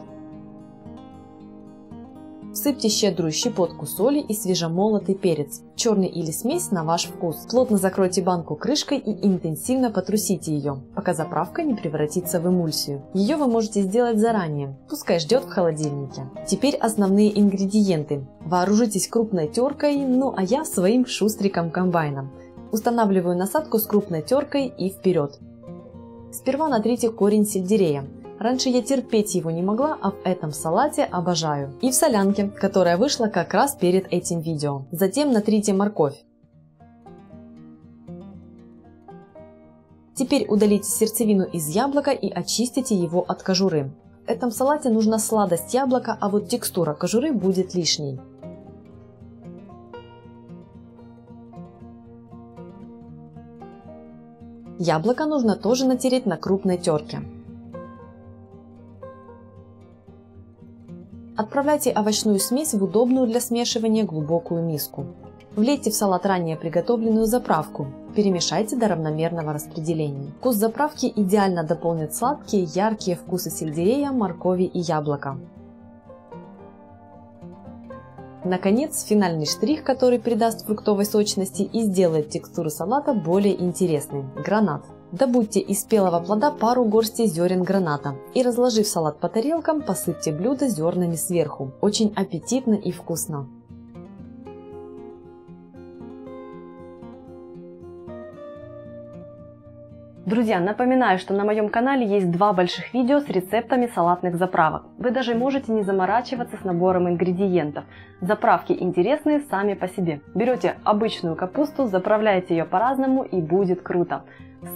Всыпьте щедрую щепотку соли и свежемолотый перец, черный или смесь на ваш вкус. Плотно закройте банку крышкой и интенсивно потрусите ее, пока заправка не превратится в эмульсию. Ее вы можете сделать заранее, пускай ждет в холодильнике. Теперь основные ингредиенты. Вооружитесь крупной теркой, ну а я своим шустриком-комбайном. Устанавливаю насадку с крупной теркой и вперед. Сперва натрите корень сельдерея. Раньше я терпеть его не могла, а в этом салате обожаю. И в солянке, которая вышла как раз перед этим видео. Затем натрите морковь. Теперь удалите сердцевину из яблока и очистите его от кожуры. В этом салате нужна сладость яблока, а вот текстура кожуры будет лишней. Яблоко нужно тоже натереть на крупной терке. Отправляйте овощную смесь в удобную для смешивания глубокую миску. Влейте в салат ранее приготовленную заправку. Перемешайте до равномерного распределения. Вкус заправки идеально дополнит сладкие, яркие вкусы сельдерея, моркови и яблока. Наконец, финальный штрих, который придаст фруктовой сочности и сделает текстуру салата более интересной – гранат. Добудьте из спелого плода пару горстей зерен граната и, разложив салат по тарелкам, посыпьте блюдо зернами сверху. Очень аппетитно и вкусно. Друзья, напоминаю, что на моем канале есть 2 больших видео с рецептами салатных заправок. Вы даже можете не заморачиваться с набором ингредиентов. Заправки интересные сами по себе. Берете обычную капусту, заправляете ее по-разному и будет круто.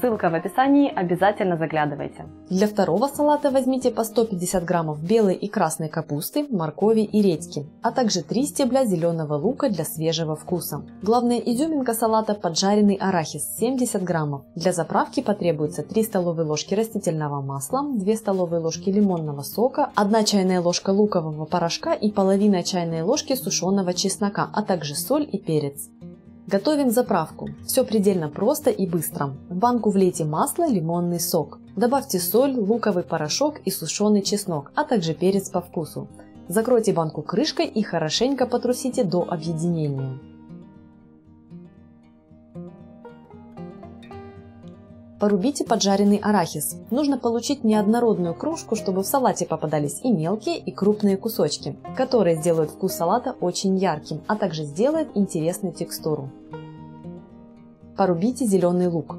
Ссылка в описании, обязательно заглядывайте. Для второго салата возьмите по 150 граммов белой и красной капусты, моркови и редьки, а также 3 стебля зеленого лука для свежего вкуса. Главная изюминка салата – поджаренный арахис 70 граммов. Для заправки потребуется 3 столовые ложки растительного масла, 2 столовые ложки лимонного сока, 1 чайная ложка лукового порошка и половина чайной ложки сушеного чеснока, а также соль и перец. Готовим заправку. Все предельно просто и быстро. В банку влейте масло, лимонный сок. Добавьте соль, луковый порошок и сушеный чеснок, а также перец по вкусу. Закройте банку крышкой и хорошенько потрусите до объединения. Порубите поджаренный арахис. Нужно получить неоднородную крошку, чтобы в салате попадались и мелкие, и крупные кусочки, которые сделают вкус салата очень ярким, а также сделают интересную текстуру. Порубите зеленый лук.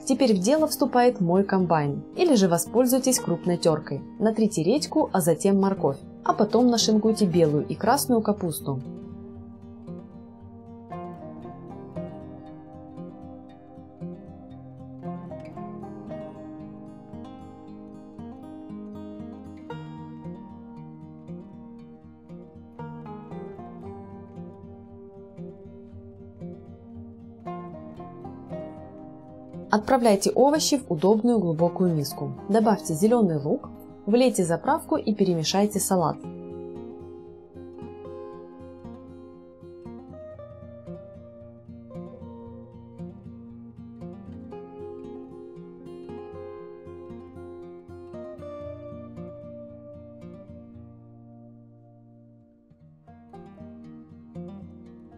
Теперь в дело вступает мой комбайн, или же воспользуйтесь крупной теркой. Натрите редьку, а затем морковь, а потом нашинкуйте белую и красную капусту. Отправляйте овощи в удобную глубокую миску. Добавьте зеленый лук, влейте заправку и перемешайте салат.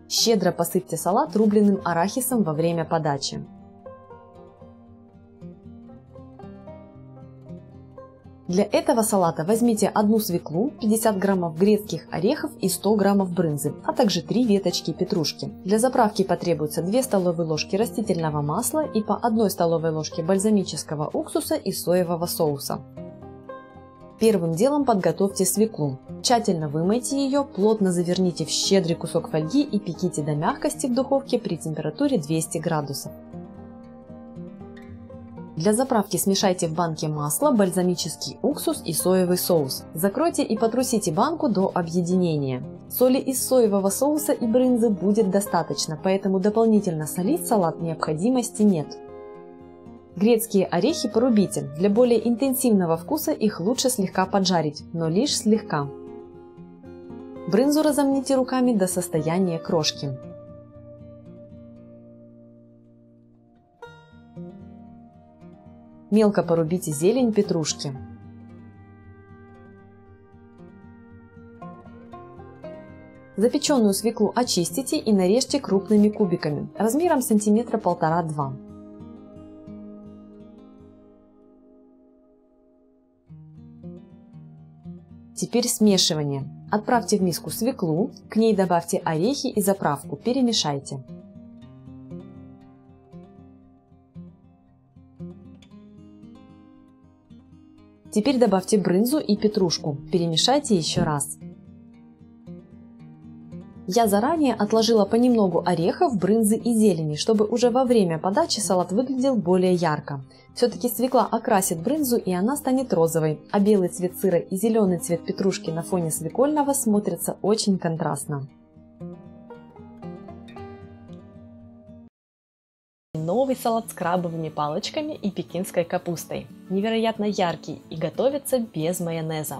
Щедро посыпьте салат рубленым арахисом во время подачи. Для этого салата возьмите одну свеклу, 50 граммов грецких орехов и 100 граммов брынзы, а также 3 веточки петрушки. Для заправки потребуется 2 столовые ложки растительного масла и по 1 столовой ложке бальзамического уксуса и соевого соуса. Первым делом подготовьте свеклу. Тщательно вымойте ее, плотно заверните в щедрый кусок фольги и пеките до мягкости в духовке при температуре 200 градусов. Для заправки смешайте в банке масло, бальзамический уксус и соевый соус. Закройте и потрусите банку до объединения. Соли из соевого соуса и брынзы будет достаточно, поэтому дополнительно солить салат необходимости нет. Грецкие орехи порубите. Для более интенсивного вкуса их лучше слегка поджарить, но лишь слегка. Брынзу разомните руками до состояния крошки. Мелко порубите зелень петрушки. Запеченную свеклу очистите и нарежьте крупными кубиками, размером сантиметра 1,5-2. Теперь смешивание. Отправьте в миску свеклу, к ней добавьте орехи и заправку, перемешайте. Теперь добавьте брынзу и петрушку, перемешайте еще раз. Я заранее отложила понемногу орехов, брынзы и зелени, чтобы уже во время подачи салат выглядел более ярко. Все-таки свекла окрасит брынзу и она станет розовой, а белый цвет сыра и зеленый цвет петрушки на фоне свекольного смотрятся очень контрастно. Новый салат с крабовыми палочками и пекинской капустой. Невероятно яркий и готовится без майонеза.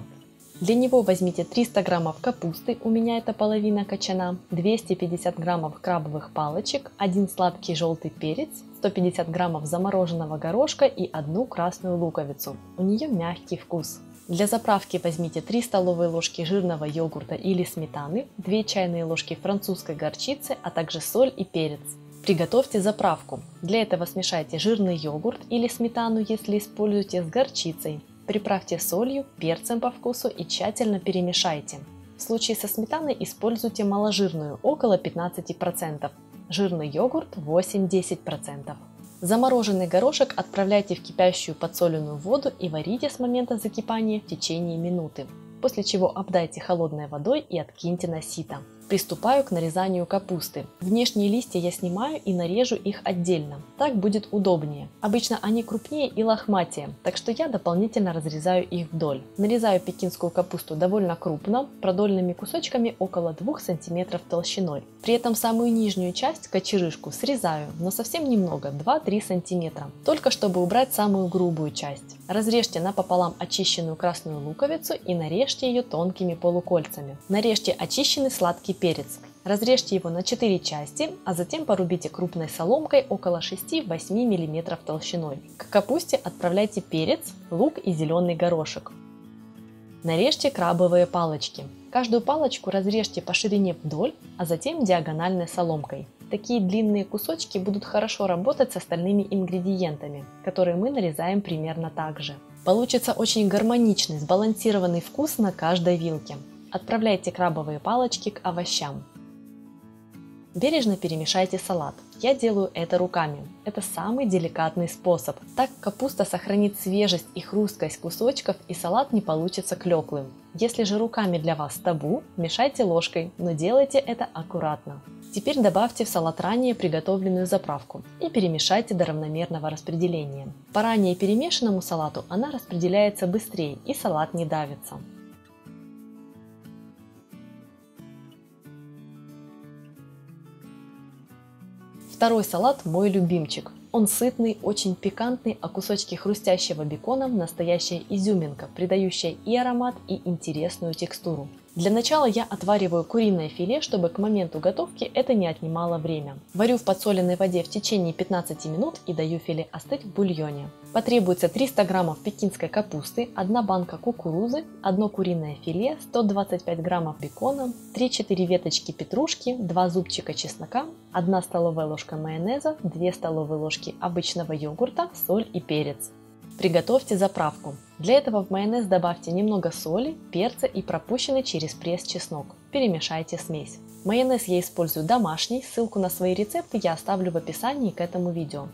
Для него возьмите 300 граммов капусты, у меня это половина кочана, 250 граммов крабовых палочек, 1 сладкий желтый перец, 150 граммов замороженного горошка и 1 красную луковицу. У нее мягкий вкус. Для заправки возьмите 3 столовые ложки жирного йогурта или сметаны, 2 чайные ложки французской горчицы, а также соль и перец. Приготовьте заправку. Для этого смешайте жирный йогурт или сметану, если используете, с горчицей. Приправьте солью, перцем по вкусу и тщательно перемешайте. В случае со сметаной используйте маложирную, около 15%, жирный йогурт 8-10%. Замороженный горошек отправляйте в кипящую подсоленную воду и варите с момента закипания в течение минуты, после чего обдайте холодной водой и откиньте на сито. Приступаю к нарезанию капусты. Внешние листья я снимаю и нарежу их отдельно. Так будет удобнее. Обычно они крупнее и лохматее, так что я дополнительно разрезаю их вдоль. Нарезаю пекинскую капусту довольно крупно, продольными кусочками около 2 см толщиной. При этом самую нижнюю часть, кочерышку, срезаю, но совсем немного, 2-3 см, только чтобы убрать самую грубую часть. Разрежьте напополам очищенную красную луковицу и нарежьте ее тонкими полукольцами. Нарежьте очищенный сладкий перец. Разрежьте его на 4 части, а затем порубите крупной соломкой около 6-8 мм толщиной. К капусте отправляйте перец, лук и зеленый горошек. Нарежьте крабовые палочки. Каждую палочку разрежьте по ширине вдоль, а затем диагональной соломкой. Такие длинные кусочки будут хорошо работать с остальными ингредиентами, которые мы нарезаем примерно так же. Получится очень гармоничный, сбалансированный вкус на каждой вилке. Отправляйте крабовые палочки к овощам. Бережно перемешайте салат. Я делаю это руками. Это самый деликатный способ. Так капуста сохранит свежесть и хрусткость кусочков, и салат не получится клеклым. Если же руками для вас табу, мешайте ложкой, но делайте это аккуратно. Теперь добавьте в салат ранее приготовленную заправку и перемешайте до равномерного распределения. По ранее перемешанному салату она распределяется быстрее и салат не давится. Второй салат мой любимчик. Он сытный, очень пикантный, а кусочки хрустящего бекона – настоящая изюминка, придающая и аромат, и интересную текстуру. Для начала я отвариваю куриное филе, чтобы к моменту готовки это не отнимало время. Варю в подсоленной воде в течение 15 минут и даю филе остыть в бульоне. Потребуется 300 граммов пекинской капусты, 1 банка кукурузы, 1 куриное филе, 125 граммов бекона, 3-4 веточки петрушки, 2 зубчика чеснока, 1 столовая ложка майонеза, 2 столовые ложки обычного йогурта, соль и перец. Приготовьте заправку. Для этого в майонез добавьте немного соли, перца и пропущенный через пресс чеснок. Перемешайте смесь. Майонез я использую домашний, ссылку на свои рецепты я оставлю в описании к этому видео.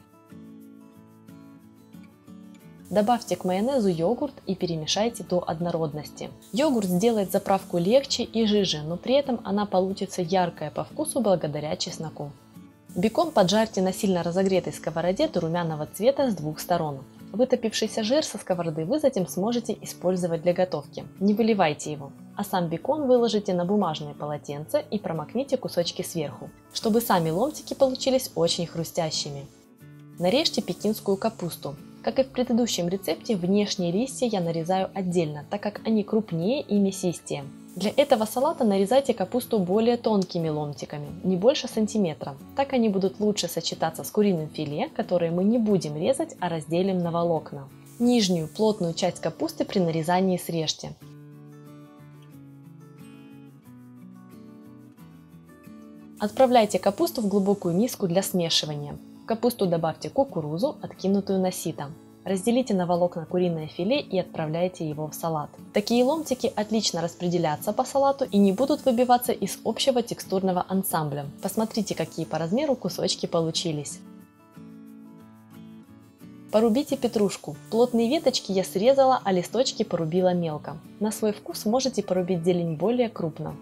Добавьте к майонезу йогурт и перемешайте до однородности. Йогурт сделает заправку легче и жиже, но при этом она получится яркая по вкусу благодаря чесноку. Бекон поджарьте на сильно разогретой сковороде до румяного цвета с двух сторон. Вытопившийся жир со сковороды вы затем сможете использовать для готовки. Не выливайте его, а сам бекон выложите на бумажное полотенце и промокните кусочки сверху, чтобы сами ломтики получились очень хрустящими. Нарежьте пекинскую капусту. Как и в предыдущем рецепте, внешние листья я нарезаю отдельно, так как они крупнее и мясистее. Для этого салата нарезайте капусту более тонкими ломтиками, не больше сантиметра. Так они будут лучше сочетаться с куриным филе, которое мы не будем резать, а разделим на волокна. Нижнюю плотную часть капусты при нарезании срежьте. Отправляйте капусту в глубокую миску для смешивания. В капусту добавьте кукурузу, откинутую на сито. Разделите на волокна куриное филе и отправляйте его в салат. Такие ломтики отлично распределятся по салату и не будут выбиваться из общего текстурного ансамбля. Посмотрите, какие по размеру кусочки получились. Порубите петрушку. Плотные веточки я срезала, а листочки порубила мелко. На свой вкус можете порубить зелень более крупно.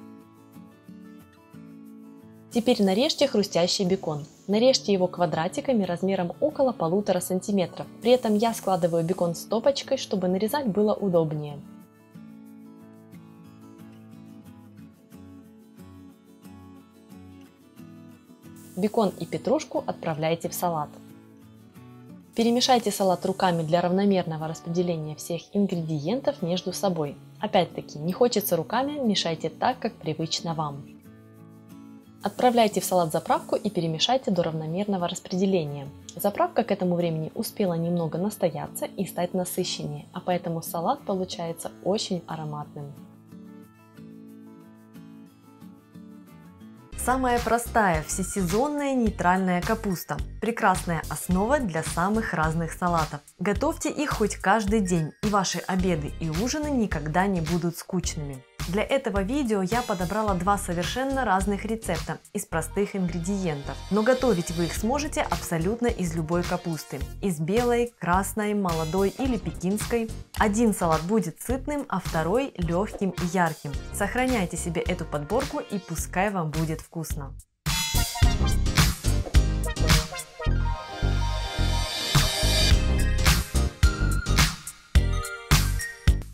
Теперь нарежьте хрустящий бекон. Нарежьте его квадратиками размером около 1,5 см. При этом я складываю бекон стопочкой, чтобы нарезать было удобнее. Бекон и петрушку отправляйте в салат. Перемешайте салат руками для равномерного распределения всех ингредиентов между собой. Опять-таки, не хочется руками, мешайте так, как привычно вам. Отправляйте в салат заправку и перемешайте до равномерного распределения. Заправка к этому времени успела немного настояться и стать насыщеннее, а поэтому салат получается очень ароматным. Самая простая, всесезонная нейтральная капуста. Прекрасная основа для самых разных салатов. Готовьте их хоть каждый день, и ваши обеды и ужины никогда не будут скучными. Для этого видео я подобрала два совершенно разных рецепта из простых ингредиентов, но готовить вы их сможете абсолютно из любой капусты. Из белой, красной, молодой или пекинской. Один салат будет сытным, а второй легким и ярким. Сохраняйте себе эту подборку и пускай вам будет вкусно.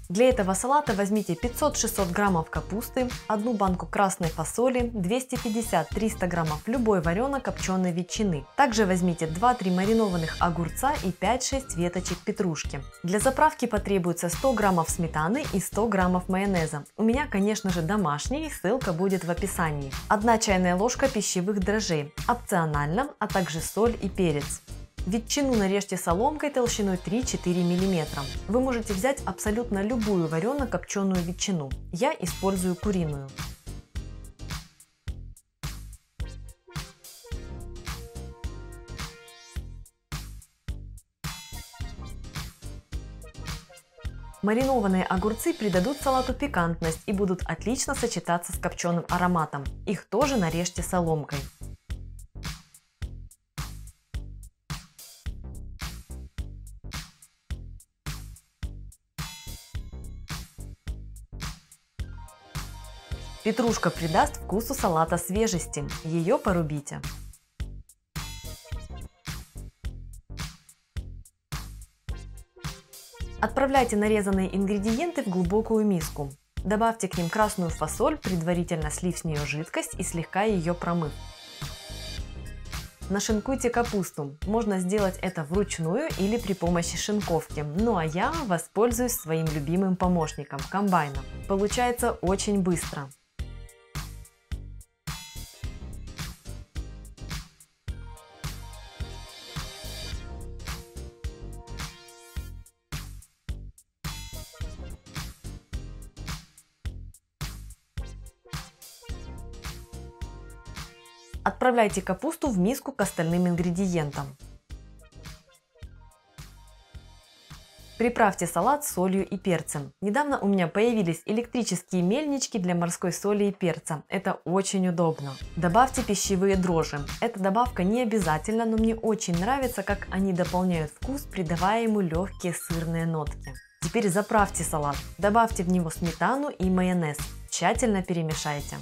Для этого салата возьмите 500-600 граммов капусты, одну банку красной фасоли, 250-300 граммов любой варено-копченой ветчины. Также возьмите 2-3 маринованных огурца и 5-6 веточек петрушки. Для заправки потребуется 100 граммов сметаны и 100 граммов майонеза. У меня, конечно же, домашний, ссылка будет в описании. 1 чайная ложка пищевых дрожжей, опционально, а также соль и перец. Ветчину нарежьте соломкой толщиной 3-4 мм. Вы можете взять абсолютно любую варено-копченую ветчину. Я использую куриную. Маринованные огурцы придадут салату пикантность и будут отлично сочетаться с копченым ароматом. Их тоже нарежьте соломкой. Петрушка придаст вкусу салата свежести, ее порубите. Отправляйте нарезанные ингредиенты в глубокую миску. Добавьте к ним красную фасоль, предварительно слив с нее жидкость и слегка ее промыв. Нашинкуйте капусту. Можно сделать это вручную или при помощи шинковки. Ну а я воспользуюсь своим любимым помощником – комбайном. Получается очень быстро. Отправляйте капусту в миску к остальным ингредиентам. Приправьте салат солью и перцем. Недавно у меня появились электрические мельнички для морской соли и перца. Это очень удобно. Добавьте пищевые дрожжи. Эта добавка не обязательна, но мне очень нравится, как они дополняют вкус, придавая ему легкие сырные нотки. Теперь заправьте салат. Добавьте в него сметану и майонез. Тщательно перемешайте.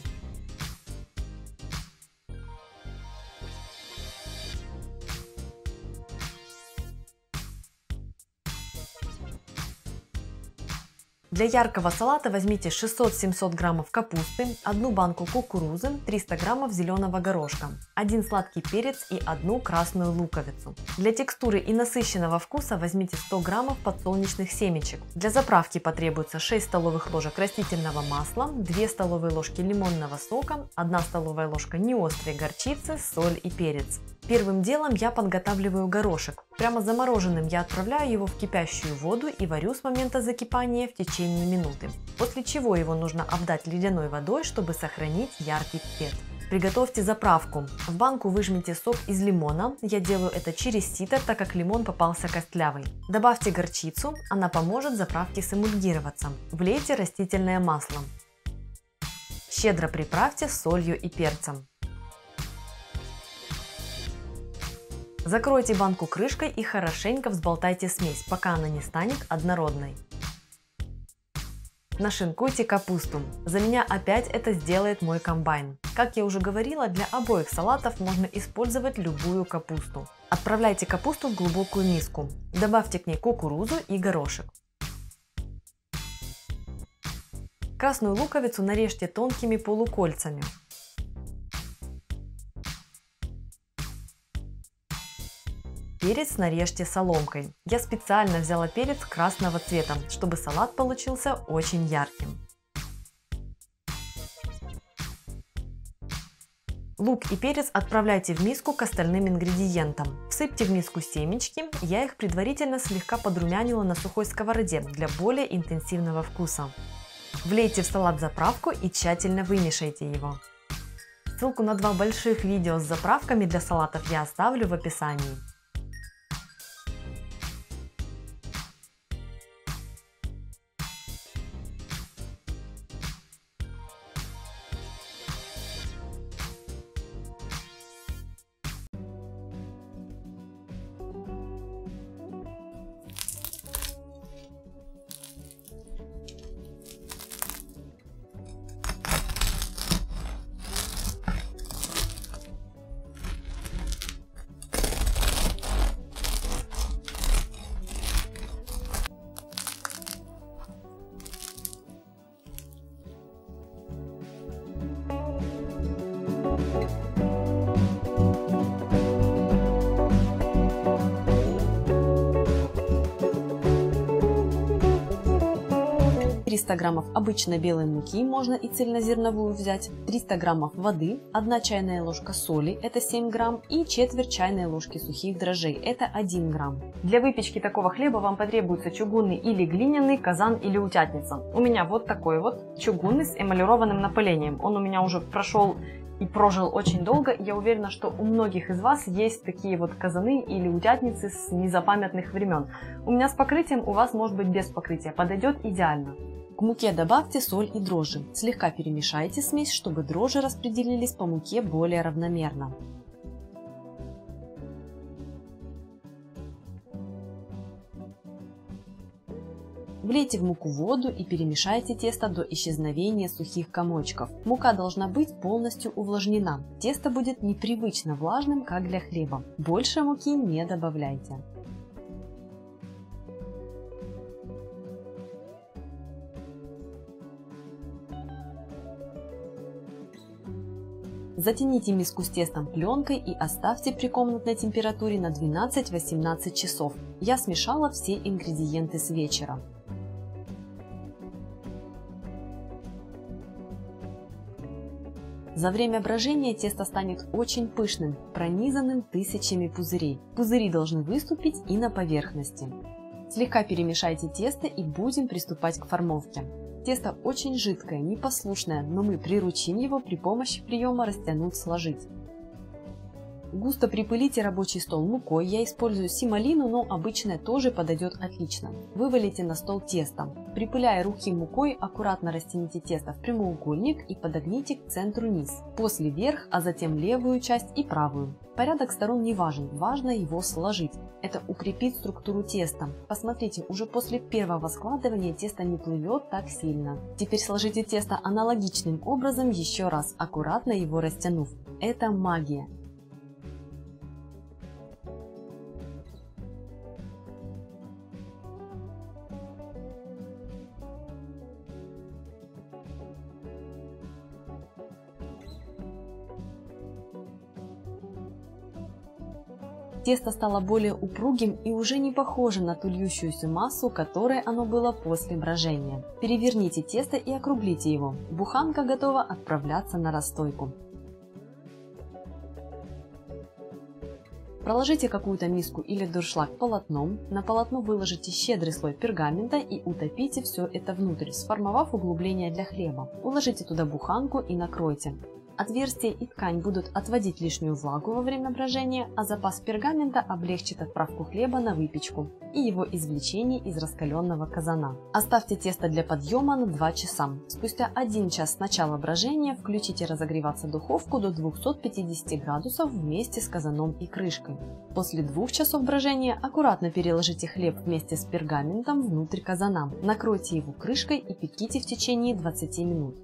Для яркого салата возьмите 600-700 граммов капусты, 1 банку кукурузы, 300 граммов зеленого горошка, 1 сладкий перец и 1 красную луковицу. Для текстуры и насыщенного вкуса возьмите 100 граммов подсолнечных семечек. Для заправки потребуется 6 столовых ложек растительного масла, 2 столовые ложки лимонного сока, 1 столовая ложка неострой горчицы, соль и перец. Первым делом я подготавливаю горошек. Прямо замороженным я отправляю его в кипящую воду и варю с момента закипания в течение минуты. После чего его нужно обдать ледяной водой, чтобы сохранить яркий цвет. Приготовьте заправку. В банку выжмите сок из лимона. Я делаю это через сито, так как лимон попался костлявый. Добавьте горчицу, она поможет заправке сэмульгироваться. Влейте растительное масло. Щедро приправьте солью и перцем. Закройте банку крышкой и хорошенько взболтайте смесь, пока она не станет однородной. Нашинкуйте капусту. За меня опять это сделает мой комбайн. Как я уже говорила, для обоих салатов можно использовать любую капусту. Отправляйте капусту в глубокую миску. Добавьте к ней кукурузу и горошек. Красную луковицу нарежьте тонкими полукольцами. Перец нарежьте соломкой. Я специально взяла перец красного цвета, чтобы салат получился очень ярким. Лук и перец отправляйте в миску к остальным ингредиентам. Всыпьте в миску семечки, я их предварительно слегка подрумянила на сухой сковороде для более интенсивного вкуса. Влейте в салат заправку и тщательно вымешайте его. Ссылку на 2 больших видео с заправками для салатов я оставлю в описании. Триста граммов обычной белой муки, можно и цельнозерновую взять, 300 граммов воды, 1 чайная ложка соли, это 7 грамм, и четверть чайной ложки сухих дрожжей, это 1 грамм. Для выпечки такого хлеба вам потребуется чугунный или глиняный казан или утятница. У меня вот такой вот чугунный с эмалированным напылением. Он у меня уже прошел и прожил очень долго. Я уверена, что у многих из вас есть такие вот казаны или утятницы с незапамятных времен. У меня с покрытием, у вас может быть без покрытия, подойдет идеально. К муке добавьте соль и дрожжи. Слегка перемешайте смесь, чтобы дрожжи распределились по муке более равномерно. Влейте в муку воду и перемешайте тесто до исчезновения сухих комочков. Мука должна быть полностью увлажнена. Тесто будет непривычно влажным, как для хлеба. Больше муки не добавляйте. Затяните миску с тестом пленкой и оставьте при комнатной температуре на 12-18 часов. Я смешала все ингредиенты с вечера. За время брожения тесто станет очень пышным, пронизанным тысячами пузырей. Пузыри должны выступить и на поверхности. Слегка перемешайте тесто и будем приступать к формовке. Тесто очень жидкое, непослушное, но мы приручим его при помощи приема растянуть-сложить. Густо припылите рабочий стол мукой, я использую симолину, но обычная тоже подойдет отлично. Вывалите на стол тесто. Припыляя руки мукой, аккуратно растяните тесто в прямоугольник и подогните к центру низ. После вверх, а затем левую часть и правую. Порядок сторон не важен, важно его сложить. Это укрепит структуру теста. Посмотрите, уже после первого складывания тесто не плывет так сильно. Теперь сложите тесто аналогичным образом еще раз, аккуратно его растянув. Это магия. Тесто стало более упругим и уже не похоже на ту льющуюся массу, которой оно было после брожения. Переверните тесто и округлите его. Буханка готова отправляться на расстойку. Проложите какую-то миску или дуршлаг полотном, на полотно выложите щедрый слой пергамента и утопите все это внутрь, сформовав углубление для хлеба. Уложите туда буханку и накройте. Отверстия и ткань будут отводить лишнюю влагу во время брожения, а запас пергамента облегчит отправку хлеба на выпечку и его извлечение из раскаленного казана. Оставьте тесто для подъема на 2 часа. Спустя 1 час с начала брожения включите разогреваться духовку до 250 градусов вместе с казаном и крышкой. После 2 часов брожения аккуратно переложите хлеб вместе с пергаментом внутрь казана. Накройте его крышкой и пеките в течение 20 минут.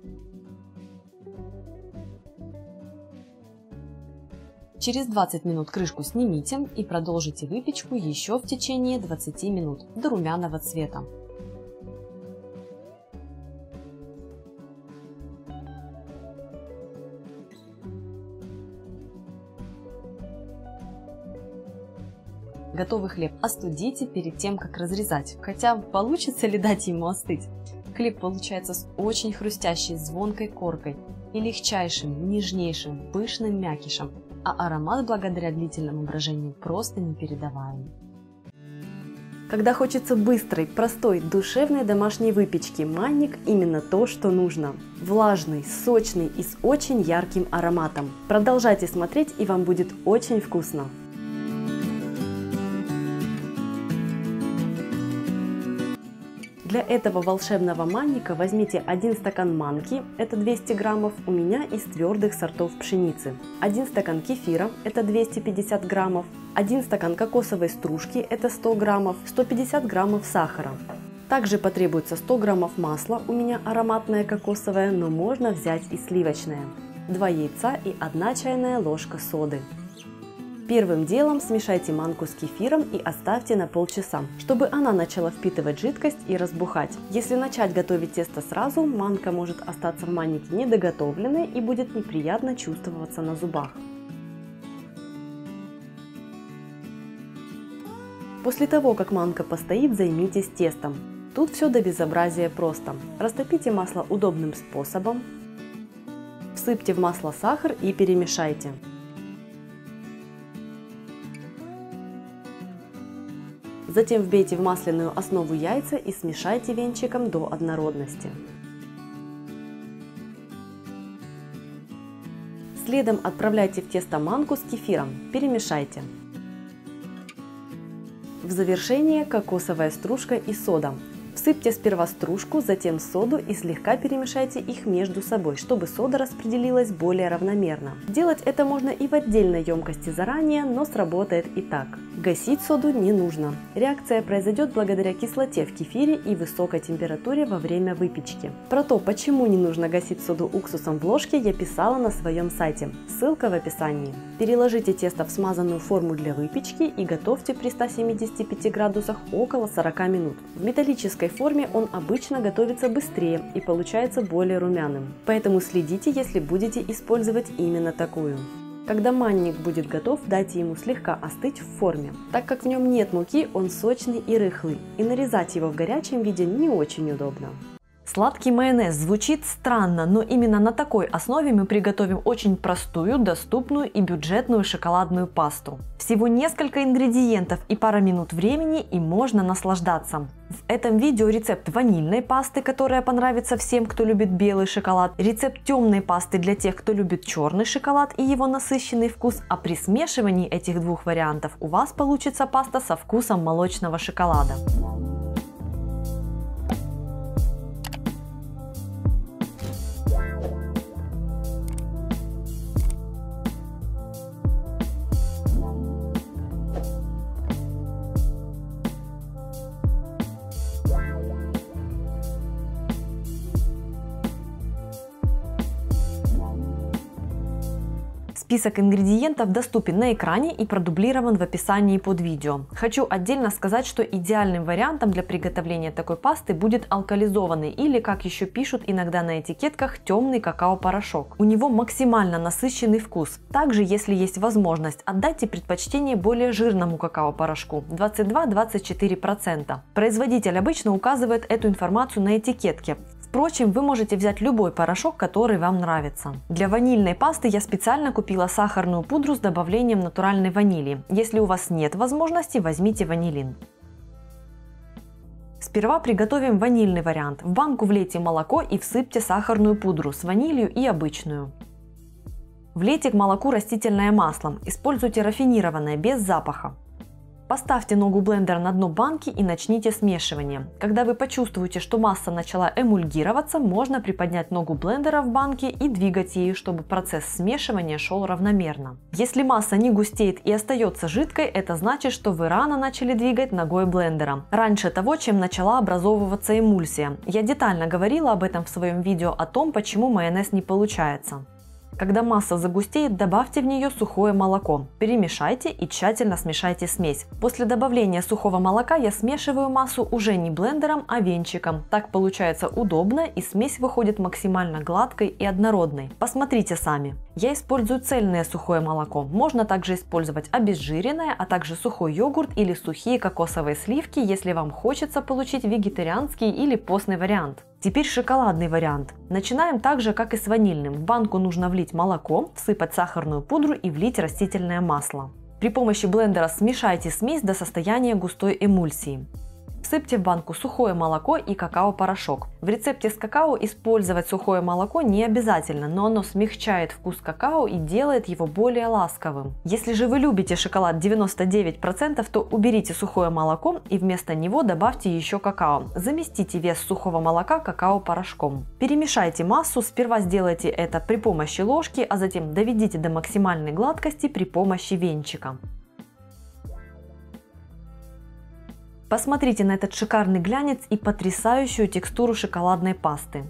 Через 20 минут крышку снимите и продолжите выпечку еще в течение 20 минут до румяного цвета. Готовый хлеб остудите перед тем, как разрезать, хотя получится ли дать ему остыть? Хлеб получается с очень хрустящей, звонкой коркой и легчайшим, нежнейшим, пышным мякишем. А аромат благодаря длительному брожению просто непередаваемый. Когда хочется быстрой, простой, душевной домашней выпечки, манник именно то, что нужно. Влажный, сочный и с очень ярким ароматом. Продолжайте смотреть, и вам будет очень вкусно. Для этого волшебного манника возьмите 1 стакан манки, это 200 граммов, у меня из твердых сортов пшеницы, 1 стакан кефира, это 250 граммов, 1 стакан кокосовой стружки, это 100 граммов, 150 граммов сахара. Также потребуется 100 граммов масла, у меня ароматное кокосовое, но можно взять и сливочное, 2 яйца и 1 чайная ложка соды. Первым делом смешайте манку с кефиром и оставьте на полчаса, чтобы она начала впитывать жидкость и разбухать. Если начать готовить тесто сразу, манка может остаться в маннике недоготовленной и будет неприятно чувствоваться на зубах. После того, как манка постоит, займитесь тестом. Тут все до безобразия просто. Растопите масло удобным способом, всыпьте в масло сахар и перемешайте. Затем вбейте в масляную основу яйца и смешайте венчиком до однородности. Следом отправляйте в тесто манку с кефиром, перемешайте. В завершение кокосовая стружка и сода. Всыпьте сперва стружку, затем соду и слегка перемешайте их между собой, чтобы сода распределилась более равномерно. Делать это можно и в отдельной емкости заранее, но сработает и так. Гасить соду не нужно. Реакция произойдет благодаря кислоте в кефире и высокой температуре во время выпечки. Про то, почему не нужно гасить соду уксусом в ложке, я писала на своем сайте. Ссылка в описании. Переложите тесто в смазанную форму для выпечки и готовьте при 175 градусах около 40 минут. В металлической форме он обычно готовится быстрее и получается более румяным. Поэтому следите, если будете использовать именно такую. Когда манник будет готов, дайте ему слегка остыть в форме. Так как в нем нет муки, он сочный и рыхлый, и нарезать его в горячем виде не очень удобно. Сладкий майонез звучит странно, но именно на такой основе мы приготовим очень простую, доступную и бюджетную шоколадную пасту. Всего несколько ингредиентов и пара минут времени, и можно наслаждаться. В этом видео рецепт ванильной пасты, которая понравится всем, кто любит белый шоколад, рецепт темной пасты для тех, кто любит черный шоколад и его насыщенный вкус, а при смешивании этих двух вариантов у вас получится паста со вкусом молочного шоколада. Список ингредиентов доступен на экране и продублирован в описании под видео. Хочу отдельно сказать, что идеальным вариантом для приготовления такой пасты будет алкализованный или, как еще пишут иногда на этикетках, темный какао-порошок. У него максимально насыщенный вкус. Также, если есть возможность, отдайте предпочтение более жирному какао-порошку 22-24%. Производитель обычно указывает эту информацию на этикетке. Впрочем, вы можете взять любой порошок, который вам нравится. Для ванильной пасты я специально купила сахарную пудру с добавлением натуральной ванили. Если у вас нет возможности, возьмите ванилин. Сперва приготовим ванильный вариант. В банку влейте молоко и всыпьте сахарную пудру с ванилью и обычную. Влейте к молоку растительное масло. Используйте рафинированное, без запаха. Поставьте ногу блендера на дно банки и начните смешивание. Когда вы почувствуете, что масса начала эмульгироваться, можно приподнять ногу блендера в банке и двигать ею, чтобы процесс смешивания шел равномерно. Если масса не густеет и остается жидкой, это значит, что вы рано начали двигать ногой блендера, раньше того, чем начала образовываться эмульсия. Я детально говорила об этом в своем видео о том, почему майонез не получается. Когда масса загустеет, добавьте в нее сухое молоко, перемешайте и тщательно смешайте смесь. После добавления сухого молока я смешиваю массу уже не блендером, а венчиком. Так получается удобно и смесь выходит максимально гладкой и однородной. Посмотрите сами. Я использую цельное сухое молоко. Можно также использовать обезжиренное, а также сухой йогурт или сухие кокосовые сливки, если вам хочется получить вегетарианский или постный вариант. Теперь шоколадный вариант. Начинаем так же, как и с ванильным. В банку нужно влить молоко, всыпать сахарную пудру и влить растительное масло. При помощи блендера смешайте смесь до состояния густой эмульсии. Всыпьте в банку сухое молоко и какао-порошок. В рецепте с какао использовать сухое молоко не обязательно, но оно смягчает вкус какао и делает его более ласковым. Если же вы любите шоколад 99%, то уберите сухое молоко и вместо него добавьте еще какао. Заместите вес сухого молока какао-порошком. Перемешайте массу, сперва сделайте это при помощи ложки, а затем доведите до максимальной гладкости при помощи венчика. Посмотрите на этот шикарный глянец и потрясающую текстуру шоколадной пасты.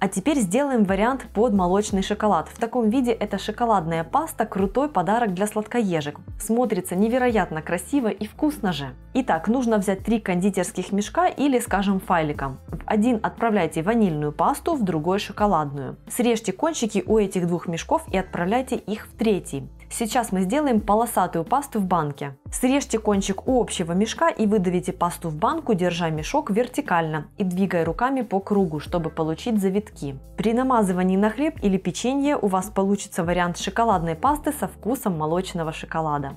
А теперь сделаем вариант под молочный шоколад. В таком виде эта шоколадная паста – крутой подарок для сладкоежек. Смотрится невероятно красиво и вкусно же. Итак, нужно взять 3 кондитерских мешка или, скажем, файлика. В один отправляйте ванильную пасту, в другой шоколадную. Срежьте кончики у этих 2 мешков и отправляйте их в третий. Сейчас мы сделаем полосатую пасту в банке. Срежьте кончик у общего мешка и выдавите пасту в банку, держа мешок вертикально и двигая руками по кругу, чтобы получить завитки. При намазывании на хлеб или печенье у вас получится вариант шоколадной пасты со вкусом молочного шоколада.